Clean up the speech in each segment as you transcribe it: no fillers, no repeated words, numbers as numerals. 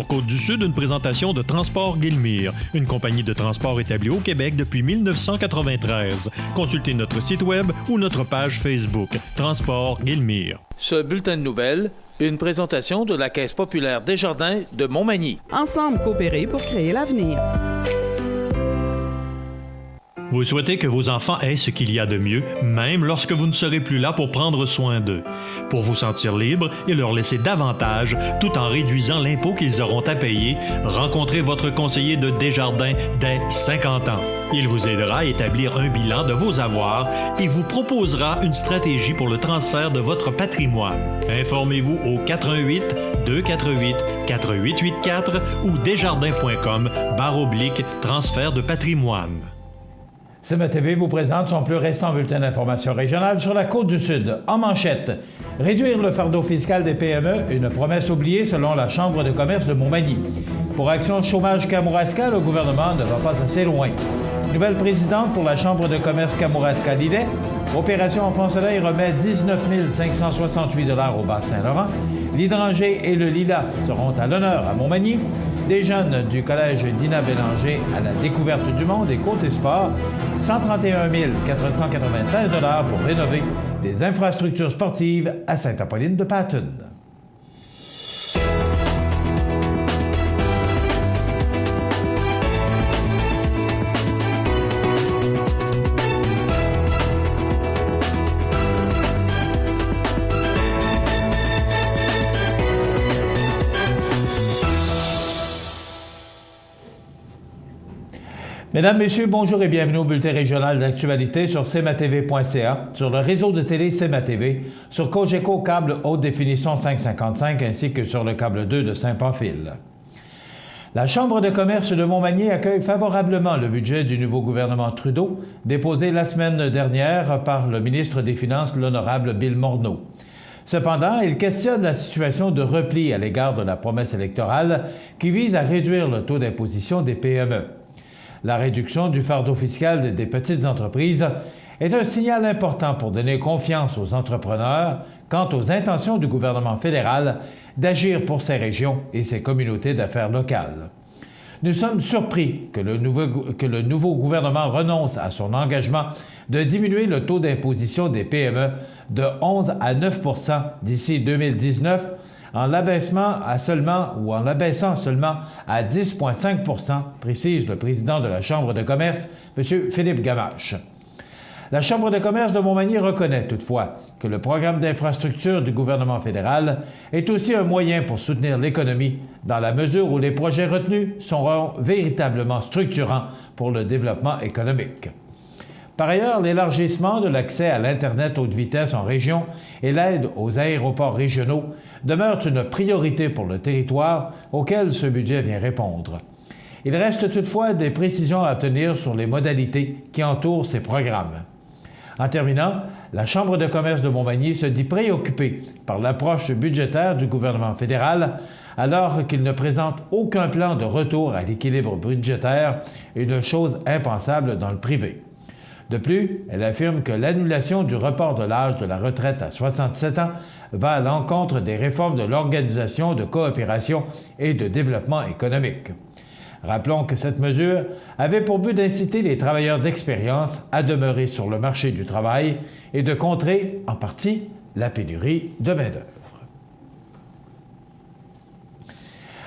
sur Côte-du-Sud, une présentation de Transport Guillemire, une compagnie de transport établie au Québec depuis 1993. Consultez notre site web ou notre page Facebook, Transport Guillemire. Ce bulletin de nouvelles, une présentation de la Caisse populaire Desjardins de Montmagny. Ensemble coopérer pour créer l'avenir. Vous souhaitez que vos enfants aient ce qu'il y a de mieux, même lorsque vous ne serez plus là pour prendre soin d'eux. Pour vous sentir libre et leur laisser davantage, tout en réduisant l'impôt qu'ils auront à payer, rencontrez votre conseiller de Desjardins dès 50 ans. Il vous aidera à établir un bilan de vos avoirs et vous proposera une stratégie pour le transfert de votre patrimoine. Informez-vous au 418-248-4884 ou desjardins.com/transfert de patrimoine. CMA-TV vous présente son plus récent bulletin d'information régionale sur la Côte-du-Sud. En manchette, réduire le fardeau fiscal des PME, une promesse oubliée selon la Chambre de commerce de Montmagny. Pour Action Chômage Kamouraska, le gouvernement ne va pas assez loin. Nouvelle présidente pour la Chambre de commerce Kamouraska-Lillet. Opération Enfant Soleil remet 19 568 $ au Bas-Saint-Laurent. L'hydranger et le lilas seront à l'honneur à Montmagny. Des jeunes du collège Dina Bélanger à la découverte du monde et côté sport, 131 496 $ pour rénover des infrastructures sportives à Sainte-Apolline-de-Patten. Mesdames, Messieurs, bonjour et bienvenue au bulletin régional d'actualité sur cmatv.ca, sur le réseau de télé CMA-TV, sur Cogeco câble haute définition 555 ainsi que sur le câble 2 de Saint-Pamphile. La Chambre de commerce de Montmagny accueille favorablement le budget du nouveau gouvernement Trudeau, déposé la semaine dernière par le ministre des Finances, l'honorable Bill Morneau. Cependant, il questionne la situation de repli à l'égard de la promesse électorale qui vise à réduire le taux d'imposition des PME. La réduction du fardeau fiscal des petites entreprises est un signal important pour donner confiance aux entrepreneurs quant aux intentions du gouvernement fédéral d'agir pour ces régions et ces communautés d'affaires locales. Nous sommes surpris que le nouveau gouvernement renonce à son engagement de diminuer le taux d'imposition des PME de 11 à 9 % d'ici 2019, en l'abaissant seulement à 10,5 %, précise le président de la Chambre de commerce, M. Philippe Gamache. La Chambre de commerce de Montmagny reconnaît toutefois que le programme d'infrastructure du gouvernement fédéral est aussi un moyen pour soutenir l'économie dans la mesure où les projets retenus seront véritablement structurants pour le développement économique. Par ailleurs, l'élargissement de l'accès à l'Internet haute vitesse en région et l'aide aux aéroports régionaux demeurent une priorité pour le territoire auquel ce budget vient répondre. Il reste toutefois des précisions à obtenir sur les modalités qui entourent ces programmes. En terminant, la Chambre de commerce de Montmagny se dit préoccupée par l'approche budgétaire du gouvernement fédéral alors qu'il ne présente aucun plan de retour à l'équilibre budgétaire, une chose impensable dans le privé. De plus, elle affirme que l'annulation du report de l'âge de la retraite à 67 ans va à l'encontre des réformes de l'Organisation de coopération et de développement économique. Rappelons que cette mesure avait pour but d'inciter les travailleurs d'expérience à demeurer sur le marché du travail et de contrer, en partie, la pénurie de main-d'œuvre.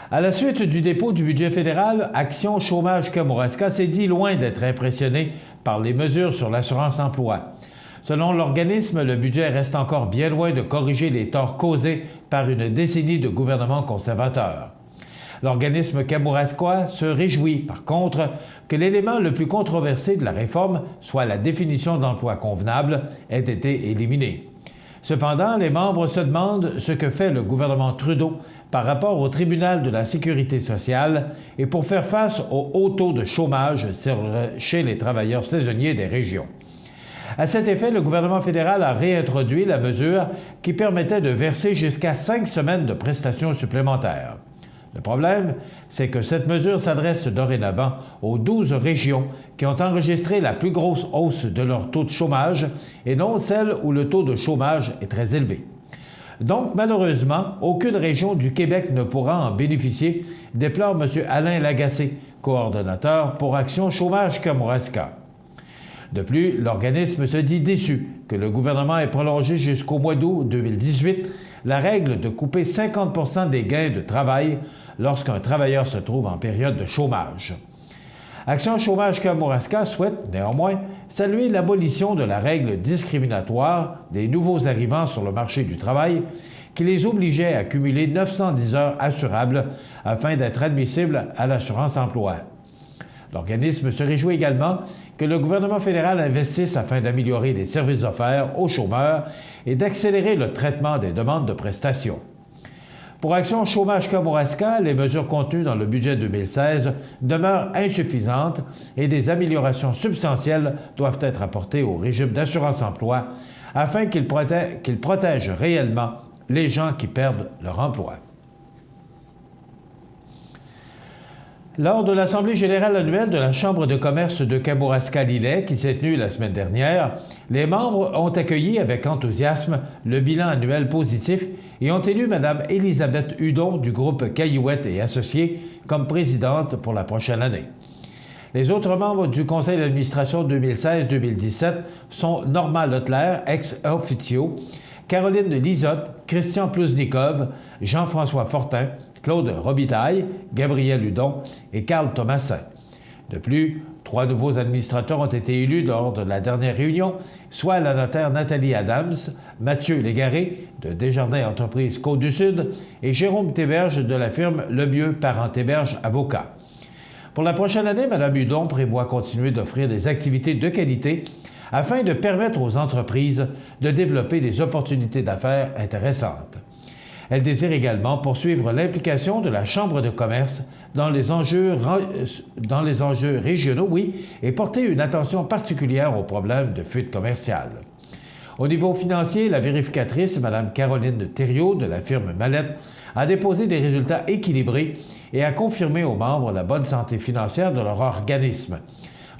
À la suite du dépôt du budget fédéral, Action Chômage Kamouraska s'est dit loin d'être impressionné par les mesures sur l'assurance-emploi. Selon l'organisme, le budget reste encore bien loin de corriger les torts causés par une décennie de gouvernements conservateurs. L'organisme kamouraskois se réjouit, par contre, que l'élément le plus controversé de la réforme, soit la définition d'emploi convenable, ait été éliminé. Cependant, les membres se demandent ce que fait le gouvernement Trudeau par rapport au tribunal de la sécurité sociale et pour faire face au haut taux de chômage chez les travailleurs saisonniers des régions. À cet effet, le gouvernement fédéral a réintroduit la mesure qui permettait de verser jusqu'à 5 semaines de prestations supplémentaires. Le problème, c'est que cette mesure s'adresse dorénavant aux 12 régions qui ont enregistré la plus grosse hausse de leur taux de chômage et non celles où le taux de chômage est très élevé. Donc, malheureusement, aucune région du Québec ne pourra en bénéficier, déplore M. Alain Lagacé, coordonnateur pour Action Chômage Kamouraska. De plus, l'organisme se dit déçu que le gouvernement ait prolongé jusqu'au mois d'août 2018 la règle de couper 50 % des gains de travail lorsqu'un travailleur se trouve en période de chômage. Action Chômage Kamouraska souhaite, néanmoins, saluer l'abolition de la règle discriminatoire des nouveaux arrivants sur le marché du travail qui les obligeait à cumuler 910 heures assurables afin d'être admissibles à l'assurance emploi. L'organisme se réjouit également que le gouvernement fédéral investisse afin d'améliorer les services offerts aux chômeurs et d'accélérer le traitement des demandes de prestations. Pour Action Chômage Kamouraska, les mesures contenues dans le budget 2016 demeurent insuffisantes et des améliorations substantielles doivent être apportées au régime d'assurance-emploi afin qu'il protège réellement les gens qui perdent leur emploi. Lors de l'Assemblée générale annuelle de la Chambre de commerce de Kamouraska-Lillet, qui s'est tenue la semaine dernière, les membres ont accueilli avec enthousiasme le bilan annuel positif et ont élu Mme Élisabeth Hudon du groupe Caillouette et Associés comme présidente pour la prochaine année. Les autres membres du conseil d'administration 2016-2017 sont Normand Leclerc, ex-officio, Caroline Lisotte, Christian Plouznikov, Jean-François Fortin, Claude Robitaille, Gabriel Hudon et Carl Thomasin. De plus, 3 nouveaux administrateurs ont été élus lors de la dernière réunion, soit la notaire Nathalie Adams, Mathieu Légaré de Desjardins Entreprises Côte-du-Sud et Jérôme Théberge de la firme Lemieux Parent Théberge Avocats. Pour la prochaine année, Mme Hudon prévoit continuer d'offrir des activités de qualité afin de permettre aux entreprises de développer des opportunités d'affaires intéressantes. Elle désire également poursuivre l'implication de la Chambre de commerce dans les enjeux régionaux, et porter une attention particulière aux problèmes de fuite commerciale. Au niveau financier, la vérificatrice, Mme Caroline Thériault de la firme Mallette, a déposé des résultats équilibrés et a confirmé aux membres la bonne santé financière de leur organisme.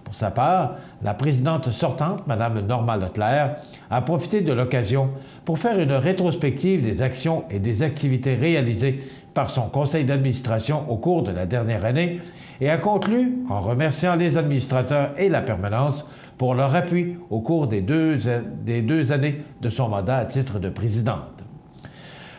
Pour sa part, la présidente sortante, Mme Normand Leclerc, a profité de l'occasion pour faire une rétrospective des actions et des activités réalisées par son conseil d'administration au cours de la dernière année et a conclu en remerciant les administrateurs et la permanence pour leur appui au cours des deux années de son mandat à titre de présidente.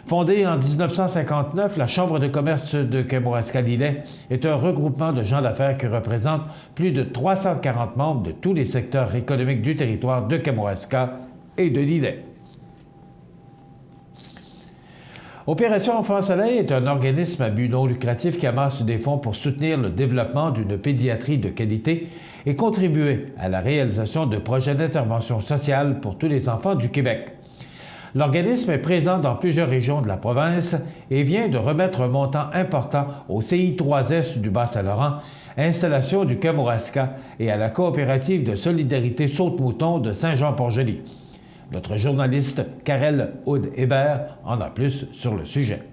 Fondée en 1959, la Chambre de commerce de Kamouraska-Lillet est un regroupement de gens d'affaires qui représente plus de 340 membres de tous les secteurs économiques du territoire de Kamouraska et de Lillet. Opération Enfant Soleil est un organisme à but non lucratif qui amasse des fonds pour soutenir le développement d'une pédiatrie de qualité et contribuer à la réalisation de projets d'intervention sociale pour tous les enfants du Québec. L'organisme est présent dans plusieurs régions de la province et vient de remettre un montant important au CI3S du Bas-Saint-Laurent, installation du Kamouraska, et à la coopérative de solidarité Saute-Mouton de Saint-Jean-Port-Joli. Notre journaliste Karel Houde-Hébert en a plus sur le sujet.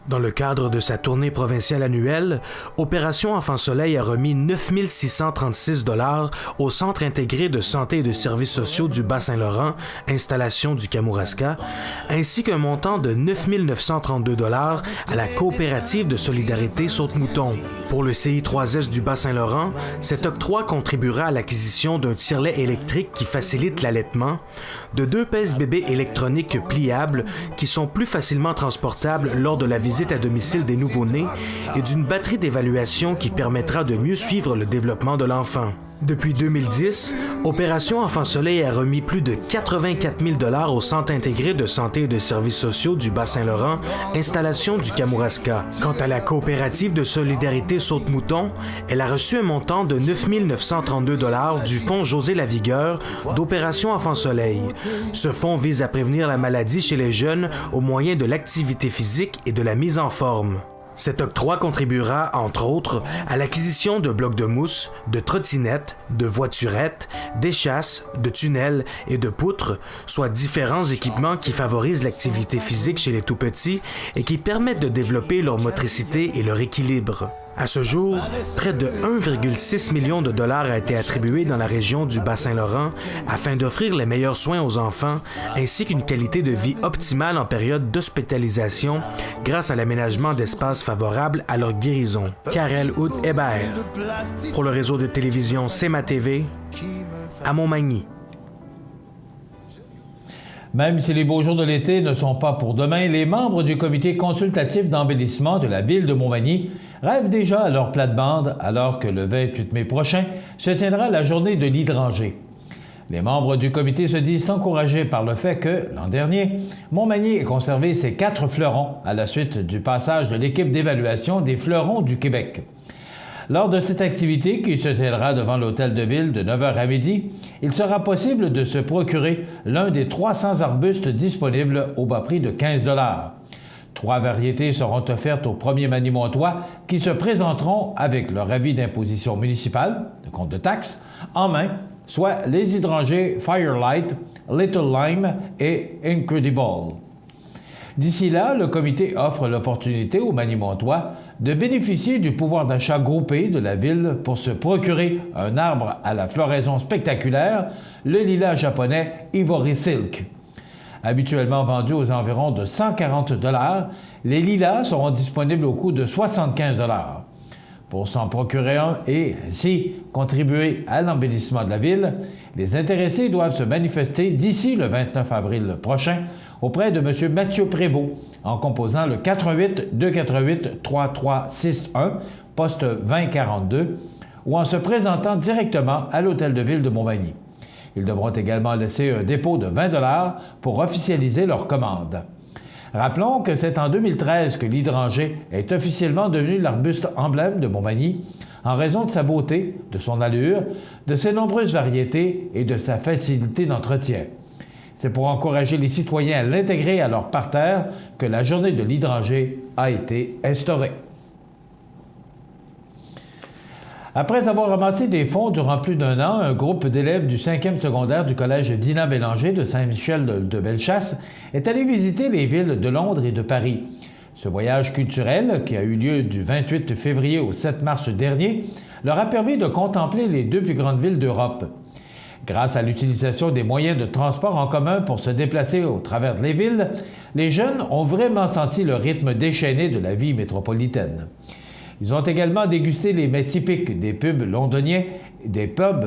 Dans le cadre de sa tournée provinciale annuelle, Opération Enfant Soleil a remis 9 636 $ au Centre intégré de santé et de services sociaux du Bas-Saint-Laurent, installation du Kamouraska, ainsi qu'un montant de 9 932 $ à la coopérative de solidarité Saute-Mouton. Pour le CI3S du Bas-Saint-Laurent, cet octroi contribuera à l'acquisition d'un tire-lait électrique qui facilite l'allaitement, de 2 pèse-bébés électroniques pliables qui sont plus facilement transportables lors de la visite à domicile des nouveau-nés et d'une batterie d'évaluation qui permettra de mieux suivre le développement de l'enfant. Depuis 2010, Opération Enfant Soleil a remis plus de 84 000 $ au Centre intégré de santé et de services sociaux du Bas-Saint-Laurent, installation du Kamouraska. Quant à la coopérative de solidarité Saute-Mouton, elle a reçu un montant de 9 932 $ du fonds José Lavigueur d'Opération Enfant Soleil. Ce fonds vise à prévenir la maladie chez les jeunes au moyen de l'activité physique et de la mise en forme. Cet octroi contribuera, entre autres, à l'acquisition de blocs de mousse, de trottinettes, de voiturettes, d'échasses, de tunnels et de poutres, soit différents équipements qui favorisent l'activité physique chez les tout-petits et qui permettent de développer leur motricité et leur équilibre. À ce jour, près de 1,6 million de dollars a été attribué dans la région du Bas-Saint-Laurent afin d'offrir les meilleurs soins aux enfants ainsi qu'une qualité de vie optimale en période d'hospitalisation grâce à l'aménagement d'espaces favorables à leur guérison. Karel Hout-Hébert, pour le réseau de télévision C'est ma TV, à Montmagny. Même si les beaux jours de l'été ne sont pas pour demain, les membres du comité consultatif d'embellissement de la ville de Montmagny rêvent déjà à leur plate-bande alors que le 28 mai prochain se tiendra la journée de l'hydrangée. Les membres du comité se disent encouragés par le fait que, l'an dernier, Montmagny ait conservé ses 4 fleurons à la suite du passage de l'équipe d'évaluation des fleurons du Québec. Lors de cette activité qui se tiendra devant l'hôtel de ville de 9h à midi, il sera possible de se procurer l'un des 300 arbustes disponibles au bas prix de 15 $. 3 variétés seront offertes aux premiers manimontois qui se présenteront avec leur avis d'imposition municipale, de compte de taxes, en main, soit les hydrangées Firelight, Little Lime et Incredible. D'ici là, le comité offre l'opportunité aux Manimontois de bénéficier du pouvoir d'achat groupé de la ville pour se procurer un arbre à la floraison spectaculaire, le lilas japonais Ivory Silk. Habituellement vendu aux environs de 140 $, les lilas seront disponibles au coût de 75 $. Pour s'en procurer un et ainsi contribuer à l'embellissement de la ville, les intéressés doivent se manifester d'ici le 29 avril prochain auprès de M. Mathieu Prévost en composant le 418-248-3361, poste 2042, ou en se présentant directement à l'hôtel de ville de Montmagny. Ils devront également laisser un dépôt de 20 $ pour officialiser leur commande. Rappelons que c'est en 2013 que l'hydrangée est officiellement devenu l'arbuste emblème de Montmagny en raison de sa beauté, de son allure, de ses nombreuses variétés et de sa facilité d'entretien. C'est pour encourager les citoyens à l'intégrer à leur parterre que la journée de l'hydrangée a été instaurée. Après avoir ramassé des fonds durant plus d'1 an, un groupe d'élèves du 5e secondaire du collège Dina Bélanger de Saint-Michel de Bellechasse est allé visiter les villes de Londres et de Paris. Ce voyage culturel, qui a eu lieu du 28 février au 7 mars dernier, leur a permis de contempler les 2 plus grandes villes d'Europe. Grâce à l'utilisation des moyens de transport en commun pour se déplacer au travers des villes, les jeunes ont vraiment senti le rythme déchaîné de la vie métropolitaine. Ils ont également dégusté les mets typiques des pubs londoniens, des pubs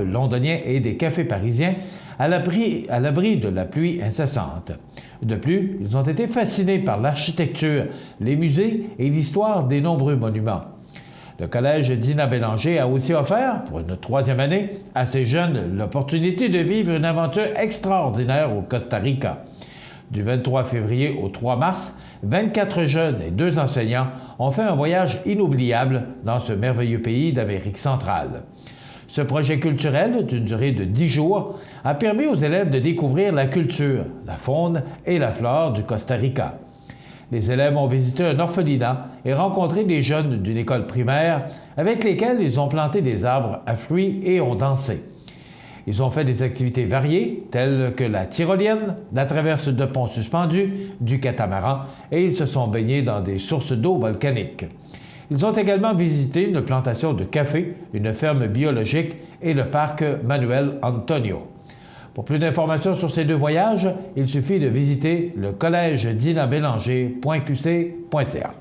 londoniens et des cafés parisiens à l'abri de la pluie incessante. De plus, ils ont été fascinés par l'architecture, les musées et l'histoire des nombreux monuments. Le collège Dina Bélanger a aussi offert, pour une 3e année, à ces jeunes l'opportunité de vivre une aventure extraordinaire au Costa Rica. Du 23 février au 3 mars, 24 jeunes et 2 enseignants ont fait un voyage inoubliable dans ce merveilleux pays d'Amérique centrale. Ce projet culturel, d'une durée de 10 jours, a permis aux élèves de découvrir la culture, la faune et la flore du Costa Rica. Les élèves ont visité un orphelinat et rencontré des jeunes d'une école primaire avec lesquels ils ont planté des arbres à fruits et ont dansé. Ils ont fait des activités variées, telles que la tyrolienne, la traverse de ponts suspendus, du catamaran, et ils se sont baignés dans des sources d'eau volcaniques. Ils ont également visité une plantation de café, une ferme biologique et le parc Manuel Antonio. Pour plus d'informations sur ces 2 voyages, il suffit de visiter le collège dinabélanger.qc.ca.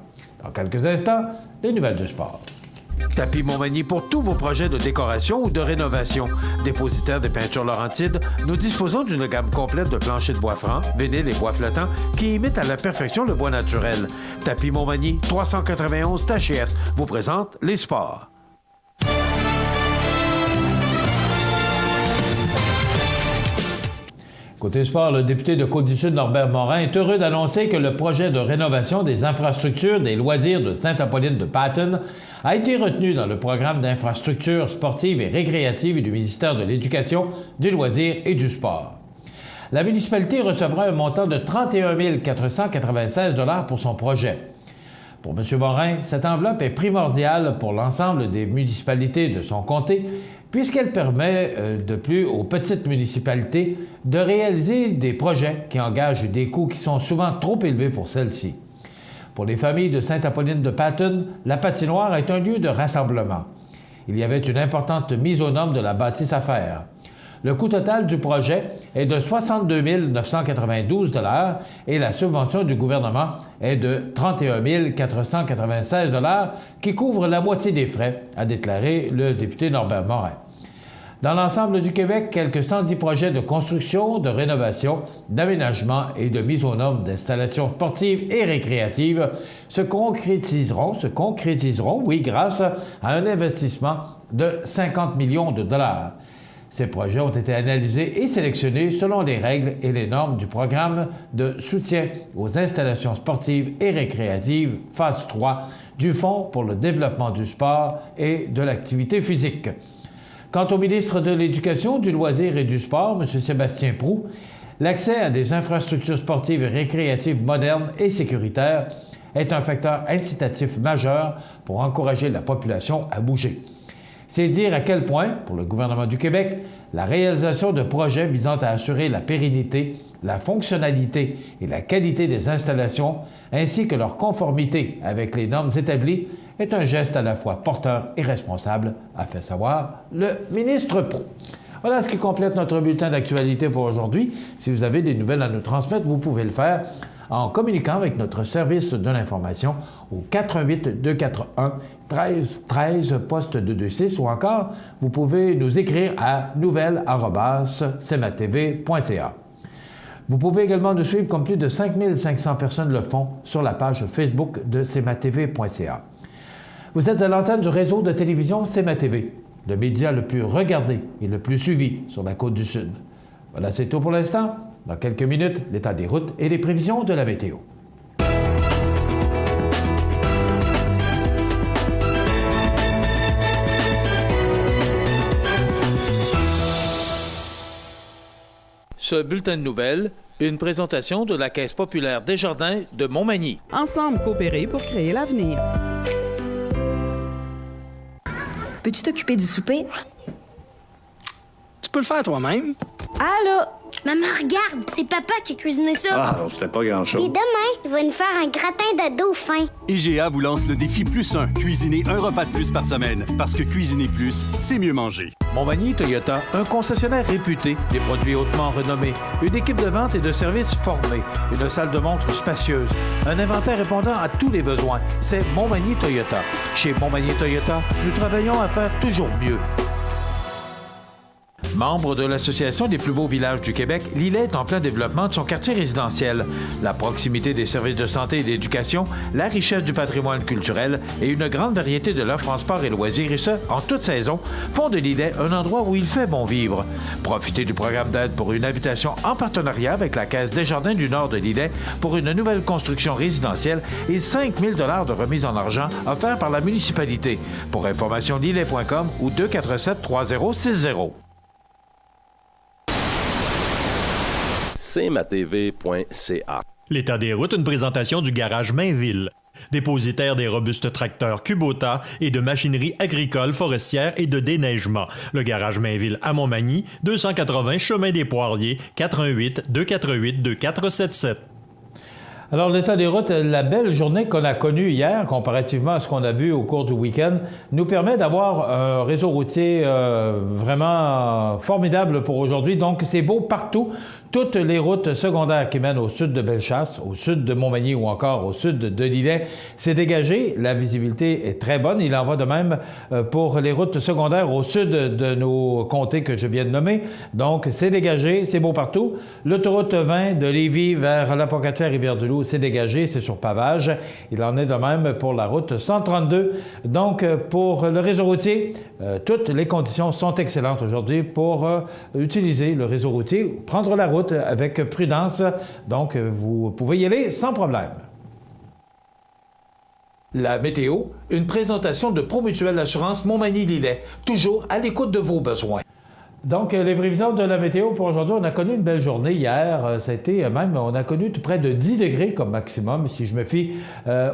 Dans quelques instants, les nouvelles du sport. Tapis Montmagny pour tous vos projets de décoration ou de rénovation. Dépositaire de peinture Laurentide, nous disposons d'une gamme complète de planchers de bois franc, vinyle et bois flottant qui imitent à la perfection le bois naturel. Tapis Montmagny, 391 Tachias, vous présente les sports. Côté sport, le député de Côte-du-Sud, Norbert Morin, est heureux d'annoncer que le projet de rénovation des infrastructures des loisirs de Sainte-Apolline de Patten a été retenu dans le programme d'infrastructures sportives et récréatives du ministère de l'Éducation, du loisir et du sport. La municipalité recevra un montant de 31 496 $ pour son projet. Pour M. Morin, cette enveloppe est primordiale pour l'ensemble des municipalités de son comté, puisqu'elle permet de plus aux petites municipalités de réaliser des projets qui engagent des coûts qui sont souvent trop élevés pour celles-ci. Pour les familles de Sainte-Apolline de Patten, la patinoire est un lieu de rassemblement. Il y avait une importante mise aux normes de la bâtisse à faire. Le coût total du projet est de 62 992 $ et la subvention du gouvernement est de 31 496 $ qui couvre la moitié des frais, a déclaré le député Norbert Morin. Dans l'ensemble du Québec, quelques 110 projets de construction, de rénovation, d'aménagement et de mise aux normes d'installations sportives et récréatives se concrétiseront, oui, grâce à un investissement de 50 millions de dollars. Ces projets ont été analysés et sélectionnés selon les règles et les normes du programme de soutien aux installations sportives et récréatives, phase 3, du Fonds pour le développement du sport et de l'activité physique. Quant au ministre de l'Éducation, du loisir et du sport, M. Sébastien Proulx, l'accès à des infrastructures sportives et récréatives modernes et sécuritaires est un facteur incitatif majeur pour encourager la population à bouger. C'est dire à quel point, pour le gouvernement du Québec, la réalisation de projets visant à assurer la pérennité, la fonctionnalité et la qualité des installations, ainsi que leur conformité avec les normes établies, est un geste à la fois porteur et responsable, a fait savoir le ministre Proulx. Voilà ce qui complète notre bulletin d'actualité pour aujourd'hui. Si vous avez des nouvelles à nous transmettre, vous pouvez le faire en communiquant avec notre service de l'information au 418-241-1313, poste 226, ou encore, vous pouvez nous écrire à nouvelles@cmatv.ca. Vous pouvez également nous suivre comme plus de 5500 personnes le font sur la page Facebook de cmatv.ca. Vous êtes à l'antenne du réseau de télévision CMA-TV, le média le plus regardé et le plus suivi sur la Côte-du-Sud. Voilà, c'est tout pour l'instant. Dans quelques minutes, l'état des routes et les prévisions de la météo. Ce bulletin de nouvelles, une présentation de la Caisse populaire Desjardins de Montmagny. Ensemble coopérer pour créer l'avenir. Peux-tu t'occuper du souper? Tu peux le faire toi-même. Allô? Maman, regarde, c'est papa qui a cuisiné ça. Ah, c'était pas grand-chose. Et demain, il va nous faire un gratin de dauphin. IGA vous lance le défi +1. Cuisiner un repas de plus par semaine. Parce que cuisiner plus, c'est mieux manger. Montmagny Toyota, un concessionnaire réputé, des produits hautement renommés, une équipe de vente et de services formée, une salle de montre spacieuse, un inventaire répondant à tous les besoins. C'est Montmagny Toyota. Chez Montmagny Toyota, nous travaillons à faire toujours mieux. Membre de l'Association des plus beaux villages du Québec, Lillet est en plein développement de son quartier résidentiel. La proximité des services de santé et d'éducation, la richesse du patrimoine culturel et une grande variété de l'offre en sport et loisirs, et ce, en toute saison, font de Lillet un endroit où il fait bon vivre. Profitez du programme d'aide pour une habitation en partenariat avec la Caisse Desjardins du Nord de Lillet pour une nouvelle construction résidentielle et 5 000 $ de remise en argent offerts par la municipalité. Pour information, lillet.com ou 247-3060. cmatv.ca. L'état des routes, une présentation du garage Mainville. Dépositaire des robustes tracteurs Kubota et de machinerie agricole, forestière et de déneigement. Le garage Mainville à Montmagny, 280 chemin des Poiriers, 418-248-2477. Alors, l'état des routes, la belle journée qu'on a connue hier, comparativement à ce qu'on a vu au cours du week-end, nous permet d'avoir un réseau routier vraiment formidable pour aujourd'hui. Donc, c'est beau partout. Toutes les routes secondaires qui mènent au sud de Bellechasse, au sud de Montmagny ou encore au sud de Lillet, c'est dégagé. La visibilité est très bonne. Il en va de même pour les routes secondaires au sud de nos comtés que je viens de nommer. Donc, c'est dégagé, c'est beau partout. L'autoroute 20 de Lévis vers la Pocatière-Rivière-du-Loup, c'est dégagé, c'est sur pavage. Il en est de même pour la route 132. Donc, pour le réseau routier, toutes les conditions sont excellentes aujourd'hui pour utiliser le réseau routier, prendre la route avec prudence. Donc, vous pouvez y aller sans problème. La météo, une présentation de Promutuelle Assurance Montmagny-Lillet, toujours à l'écoute de vos besoins. Donc, les prévisions de la météo pour aujourd'hui, on a connu une belle journée hier. On a connu tout près de 10 degrés comme maximum, si je me fie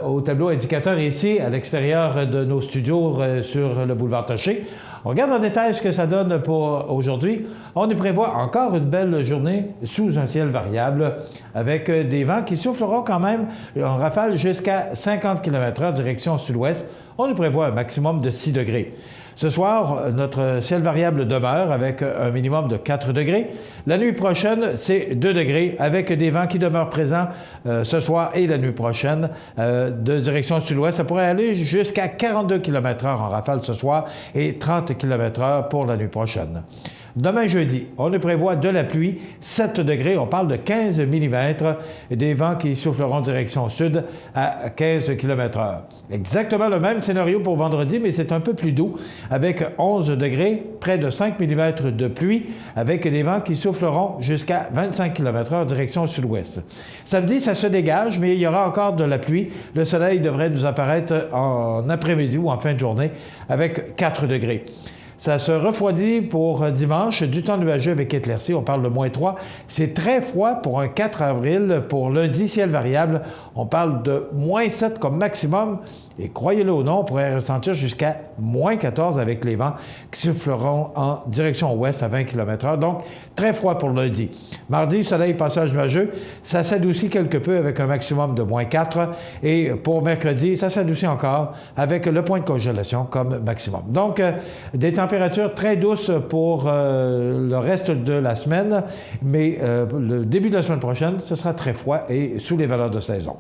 au tableau indicateur ici, à l'extérieur de nos studios sur le boulevard Taché. On regarde en détail ce que ça donne pour aujourd'hui. On y prévoit encore une belle journée sous un ciel variable, avec des vents qui souffleront quand même en rafale jusqu'à 50 km/h direction sud-ouest. On y prévoit un maximum de 6 degrés. Ce soir, notre ciel variable demeure avec un minimum de 4 degrés. La nuit prochaine, c'est 2 degrés avec des vents qui demeurent présents ce soir et la nuit prochaine de direction sud-ouest. Ça pourrait aller jusqu'à 42 km/h en rafale ce soir et 30 km/h pour la nuit prochaine. Demain jeudi, on y prévoit de la pluie, 7 degrés, on parle de 15 mm, des vents qui souffleront direction sud à 15 km/h. Exactement le même scénario pour vendredi, mais c'est un peu plus doux, avec 11 degrés, près de 5 mm de pluie, avec des vents qui souffleront jusqu'à 25 km/h direction sud-ouest. Samedi, ça se dégage, mais il y aura encore de la pluie. Le soleil devrait nous apparaître en après-midi ou en fin de journée, avec 4 degrés. Ça se refroidit pour dimanche, du temps nuageux avec éclaircies, on parle de -3. C'est très froid pour un 4 avril. Pour lundi, ciel variable, on parle de -7 comme maximum. Et croyez-le ou non, on pourrait ressentir jusqu'à -14 avec les vents qui souffleront en direction ouest à 20 km/h. Donc, très froid pour lundi. Mardi, soleil, passage nuageux. Ça s'adoucit quelque peu avec un maximum de -4. Et pour mercredi, ça s'adoucit encore avec le point de congélation comme maximum. Donc, des températures très douces pour le reste de la semaine, mais le début de la semaine prochaine, ce sera très froid et sous les valeurs de saison.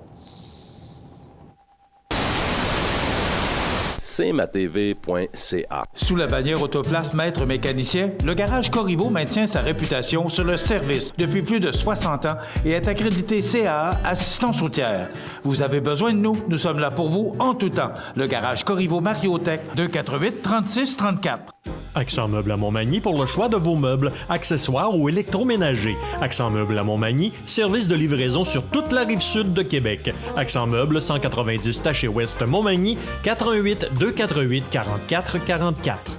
cmatv.ca. Sous la bannière Autoplace Maître Mécanicien, le garage Corriveau maintient sa réputation sur le service depuis plus de 60 ans et est accrédité CAA Assistance routière. Vous avez besoin de nous, nous sommes là pour vous en tout temps. Le garage Corriveau Mariotech, 248 36 34. Accent Meubles à Montmagny pour le choix de vos meubles, accessoires ou électroménagers. Accent Meubles à Montmagny, service de livraison sur toute la rive sud de Québec. Accent Meubles, 190 Taché-Ouest Montmagny, 88 248 44 44.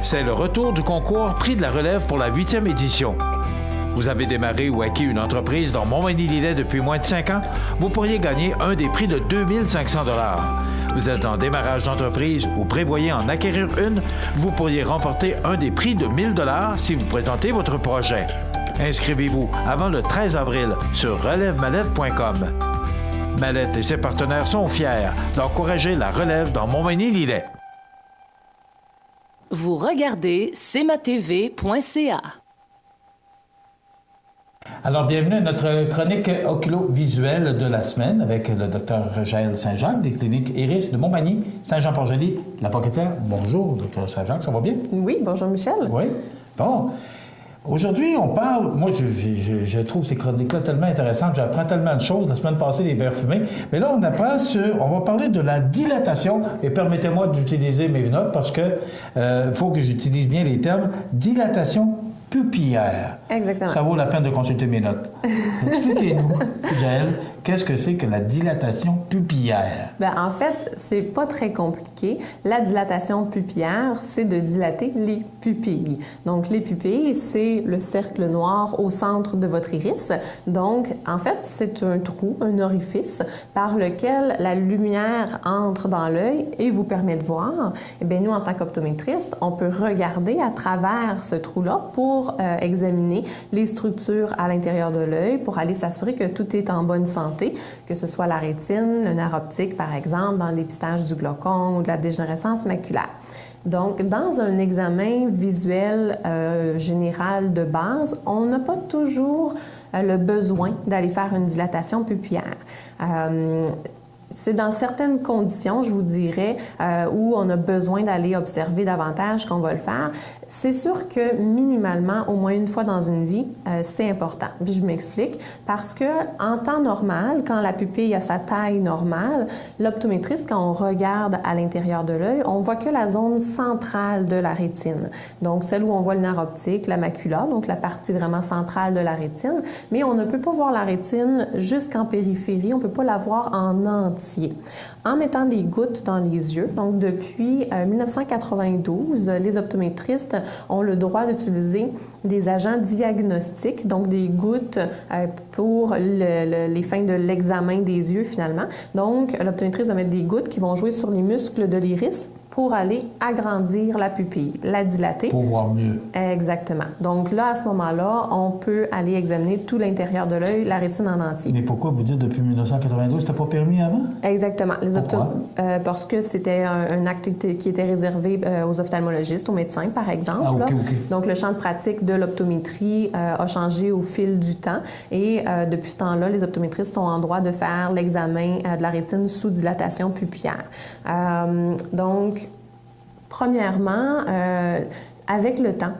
C'est le retour du concours Prix de la relève pour la 8e édition. Vous avez démarré ou acquis une entreprise dans Montmagny-Lillet depuis moins de 5 ans? Vous pourriez gagner un des prix de 2500 $. Vous êtes en démarrage d'entreprise ou prévoyez en acquérir une? Vous pourriez remporter un des prix de 1000 $ si vous présentez votre projet. Inscrivez-vous avant le 13 avril sur relèvemallette.com. Mallette et ses partenaires sont fiers d'encourager la relève dans Montmagny-Lillet. Vous regardez cmatv.ca. Alors, bienvenue à notre chronique oculo-visuelle de la semaine avec le Dr Jaël Saint-Jacques des cliniques Iris de Montmagny, Saint-Jean-Port-Joli, la Pocatière. Bonjour, Dr Saint-Jacques, ça va bien? Oui, bonjour Michel. Oui. Bon. Aujourd'hui, on parle... Moi, je trouve ces chroniques-là tellement intéressantes. J'apprends tellement de choses. La semaine passée, les verres fumés. Mais là, on va parler de la dilatation. Et permettez-moi d'utiliser mes notes parce que faut que j'utilise bien les termes. Dilatation pupillaire. Exactement. Ça vaut la peine de consulter mes notes. Expliquez-nous, Jaël, qu'est-ce que c'est que la dilatation pupillaire? Bien, en fait, c'est pas très compliqué. La dilatation pupillaire, c'est de dilater les pupilles. Donc, les pupilles, c'est le cercle noir au centre de votre iris. Donc, en fait, c'est un trou, un orifice par lequel la lumière entre dans l'œil et vous permet de voir. Eh bien, nous, en tant qu'optométristes, on peut regarder à travers ce trou-là pour examiner les structures à l'intérieur de l'œil pour aller s'assurer que tout est en bonne santé, que ce soit la rétine, le nerf optique, par exemple, dans le dépistage du glaucome ou de la dégénérescence maculaire. Donc, dans un examen visuel général de base, on n'a pas toujours le besoin d'aller faire une dilatation pupillaire. C'est dans certaines conditions, je vous dirais, où on a besoin d'aller observer davantage qu'on va le faire. C'est sûr que minimalement, au moins une fois dans une vie, c'est important. Puis je m'explique. Parce que en temps normal, quand la pupille a sa taille normale, l'optométriste, quand on regarde à l'intérieur de l'œil, on voit que la zone centrale de la rétine. Donc, celle où on voit le nerf optique, la macula, donc la partie vraiment centrale de la rétine. Mais on ne peut pas voir la rétine jusqu'en périphérie. On ne peut pas la voir en entier. entier. En mettant les gouttes dans les yeux, donc depuis 1992, les optométristes ont le droit d'utiliser des agents diagnostiques, donc des gouttes pour les fins de l'examen des yeux finalement. Donc, l'optométriste va mettre des gouttes qui vont jouer sur les muscles de l'iris pour aller agrandir la pupille, la dilater. Pour voir mieux. Exactement. Donc là, à ce moment-là, on peut aller examiner tout l'intérieur de l'œil, la rétine en entier. Mais pourquoi vous dites depuis 1992, c'était pas permis avant? Exactement. Pourquoi? Parce que c'était un acte qui était réservé aux ophtalmologistes, aux médecins, par exemple. Ah, OK. Donc, le champ de pratique de l'optométrie a changé au fil du temps et depuis ce temps-là, les optométristes sont en droit de faire l'examen de la rétine sous dilatation pupillaire. Donc, premièrement, avec le temps.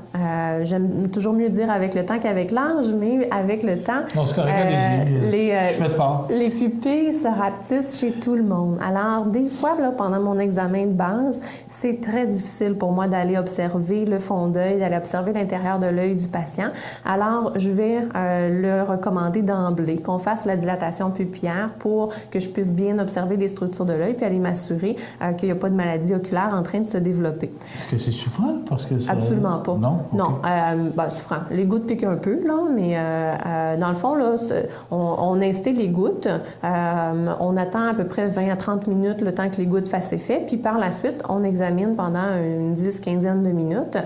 J'aime toujours mieux dire avec le temps qu'avec l'âge, mais avec le temps, non, c'est correct, je fais de fort. Les pupilles se rapetissent chez tout le monde. Alors, des fois, là, pendant mon examen de base, c'est très difficile pour moi d'aller observer le fond d'œil, d'aller observer l'intérieur de l'œil du patient. Alors, je vais le recommander d'emblée, qu'on fasse la dilatation pupillaire pour que je puisse bien observer les structures de l'œil puis aller m'assurer qu'il n'y a pas de maladie oculaire en train de se développer. Est-ce que c'est souffrant? Parce que absolument pas. Non? Okay. Non, souffrant. Les gouttes piquent un peu, là, mais dans le fond, là, on instille les gouttes, on attend à peu près 20 à 30 minutes le temps que les gouttes fassent effet, puis par la suite, on examine pendant une 10-15 de minutes.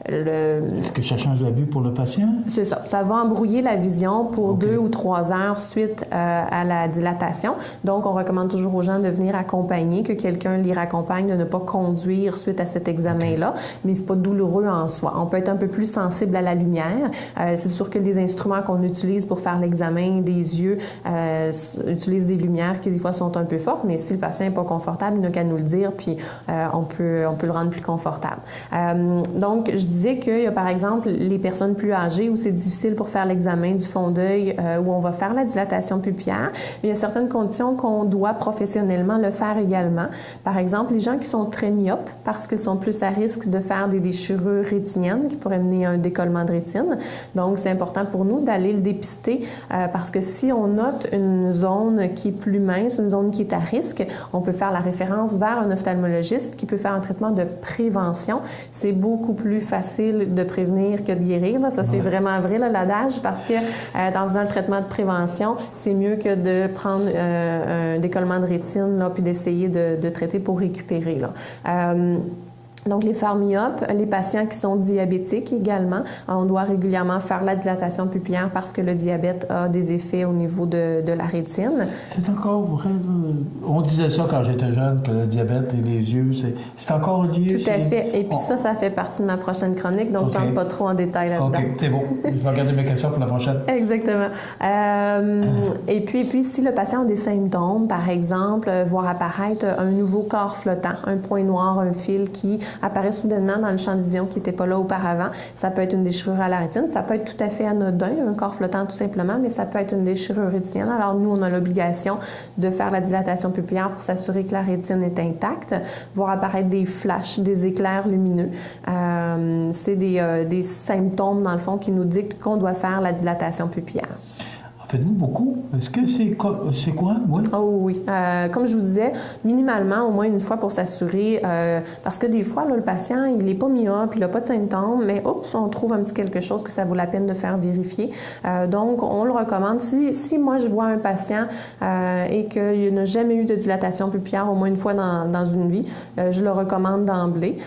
Est-ce que ça change la vue pour le patient? C'est ça. Ça va embrouiller la vision pour 2 ou 3 heures suite à la dilatation. Donc, on recommande toujours aux gens de venir accompagner, que quelqu'un les raccompagne, de ne pas conduire suite à cet examen-là, mais c'est pas douloureux en soi. On peut être un peu plus sensible à la lumière. C'est sûr que les instruments qu'on utilise pour faire l'examen des yeux utilisent des lumières qui, des fois, sont un peu fortes, mais si le patient n'est pas confortable, il n'a qu'à nous le dire, puis on peut le rendre plus confortable. Donc, je disais qu'il y a, par exemple, les personnes plus âgées où c'est difficile pour faire l'examen du fond d'œil, où on va faire la dilatation pupillaire, mais il y a certaines conditions qu'on doit professionnellement le faire également. Par exemple, les gens qui sont très myopes, parce qu'ils sont plus à risque de faire des déchirures rétiniennes qui pourraient mener à un décollement de rétine. Donc, c'est important pour nous d'aller le dépister parce que si on note une zone qui est plus mince, une zone qui est à risque, on peut faire la référence vers un ophtalmologiste qui peut faire un traitement de prévention. C'est beaucoup plus facile de prévenir que de guérir. Là. Ça, c'est vraiment vrai, là, l'adage, parce que en faisant le traitement de prévention, c'est mieux que de prendre un décollement de rétine là, puis d'essayer de traiter pour récupérer. Là. Donc, les phares myopes, les patients qui sont diabétiques également, on doit régulièrement faire la dilatation pupillaire parce que le diabète a des effets au niveau de la rétine. C'est encore vrai. On disait ça quand j'étais jeune, que le diabète et les yeux, c'est encore lié. Tout à fait. Et puis ça fait partie de ma prochaine chronique, donc je ne rentre pas trop en détail là-dedans. OK, c'est bon. Je vais regarder mes questions pour la prochaine. Exactement. Et puis, si le patient a des symptômes, par exemple, voir apparaître un nouveau corps flottant, un point noir, un fil qui apparaît soudainement dans le champ de vision qui n'était pas là auparavant. Ça peut être une déchirure à la rétine, ça peut être tout à fait anodin, un corps flottant tout simplement, mais ça peut être une déchirure rétinienne. Alors nous, on a l'obligation de faire la dilatation pupillaire pour s'assurer que la rétine est intacte, voir apparaître des flashs, des éclairs lumineux. C'est des symptômes, dans le fond, qui nous dictent qu'on doit faire la dilatation pupillaire. Faites-vous beaucoup? Est-ce que c'est quoi? Oui. Oh oui. Comme je vous disais, minimalement, au moins une fois pour s'assurer, parce que des fois, là, le patient, il n'est pas myope, il n'a pas de symptômes, mais oups, on trouve un petit quelque chose que ça vaut la peine de faire vérifier. Donc, on le recommande. Si moi, je vois un patient et qu'il n'a jamais eu de dilatation pupillaire au moins une fois dans une vie, je le recommande d'emblée.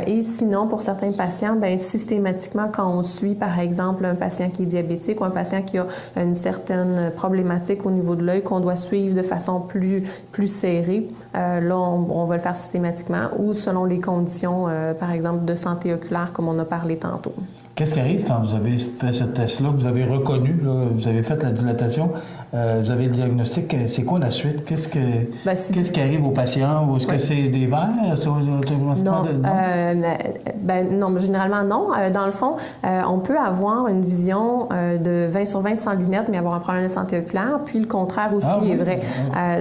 Et sinon, pour certains patients, bien, systématiquement, quand on suit, par exemple, un patient qui est diabétique ou un patient qui a une certaine problématiques au niveau de l'œil qu'on doit suivre de façon plus serrée. Là, on va le faire systématiquement ou selon les conditions, par exemple, de santé oculaire, comme on a parlé tantôt. Qu'est-ce qui arrive quand vous avez fait ce test-là, vous avez reconnu, là, vous avez fait la dilatation, vous avez le diagnostic, c'est quoi la suite? Qu'est-ce qui arrive aux patients? Est-ce que c'est des verres? Non, généralement non. Dans le fond, on peut avoir une vision de 20/20 sans lunettes, mais avoir un problème de santé oculaire, puis le contraire aussi est vrai.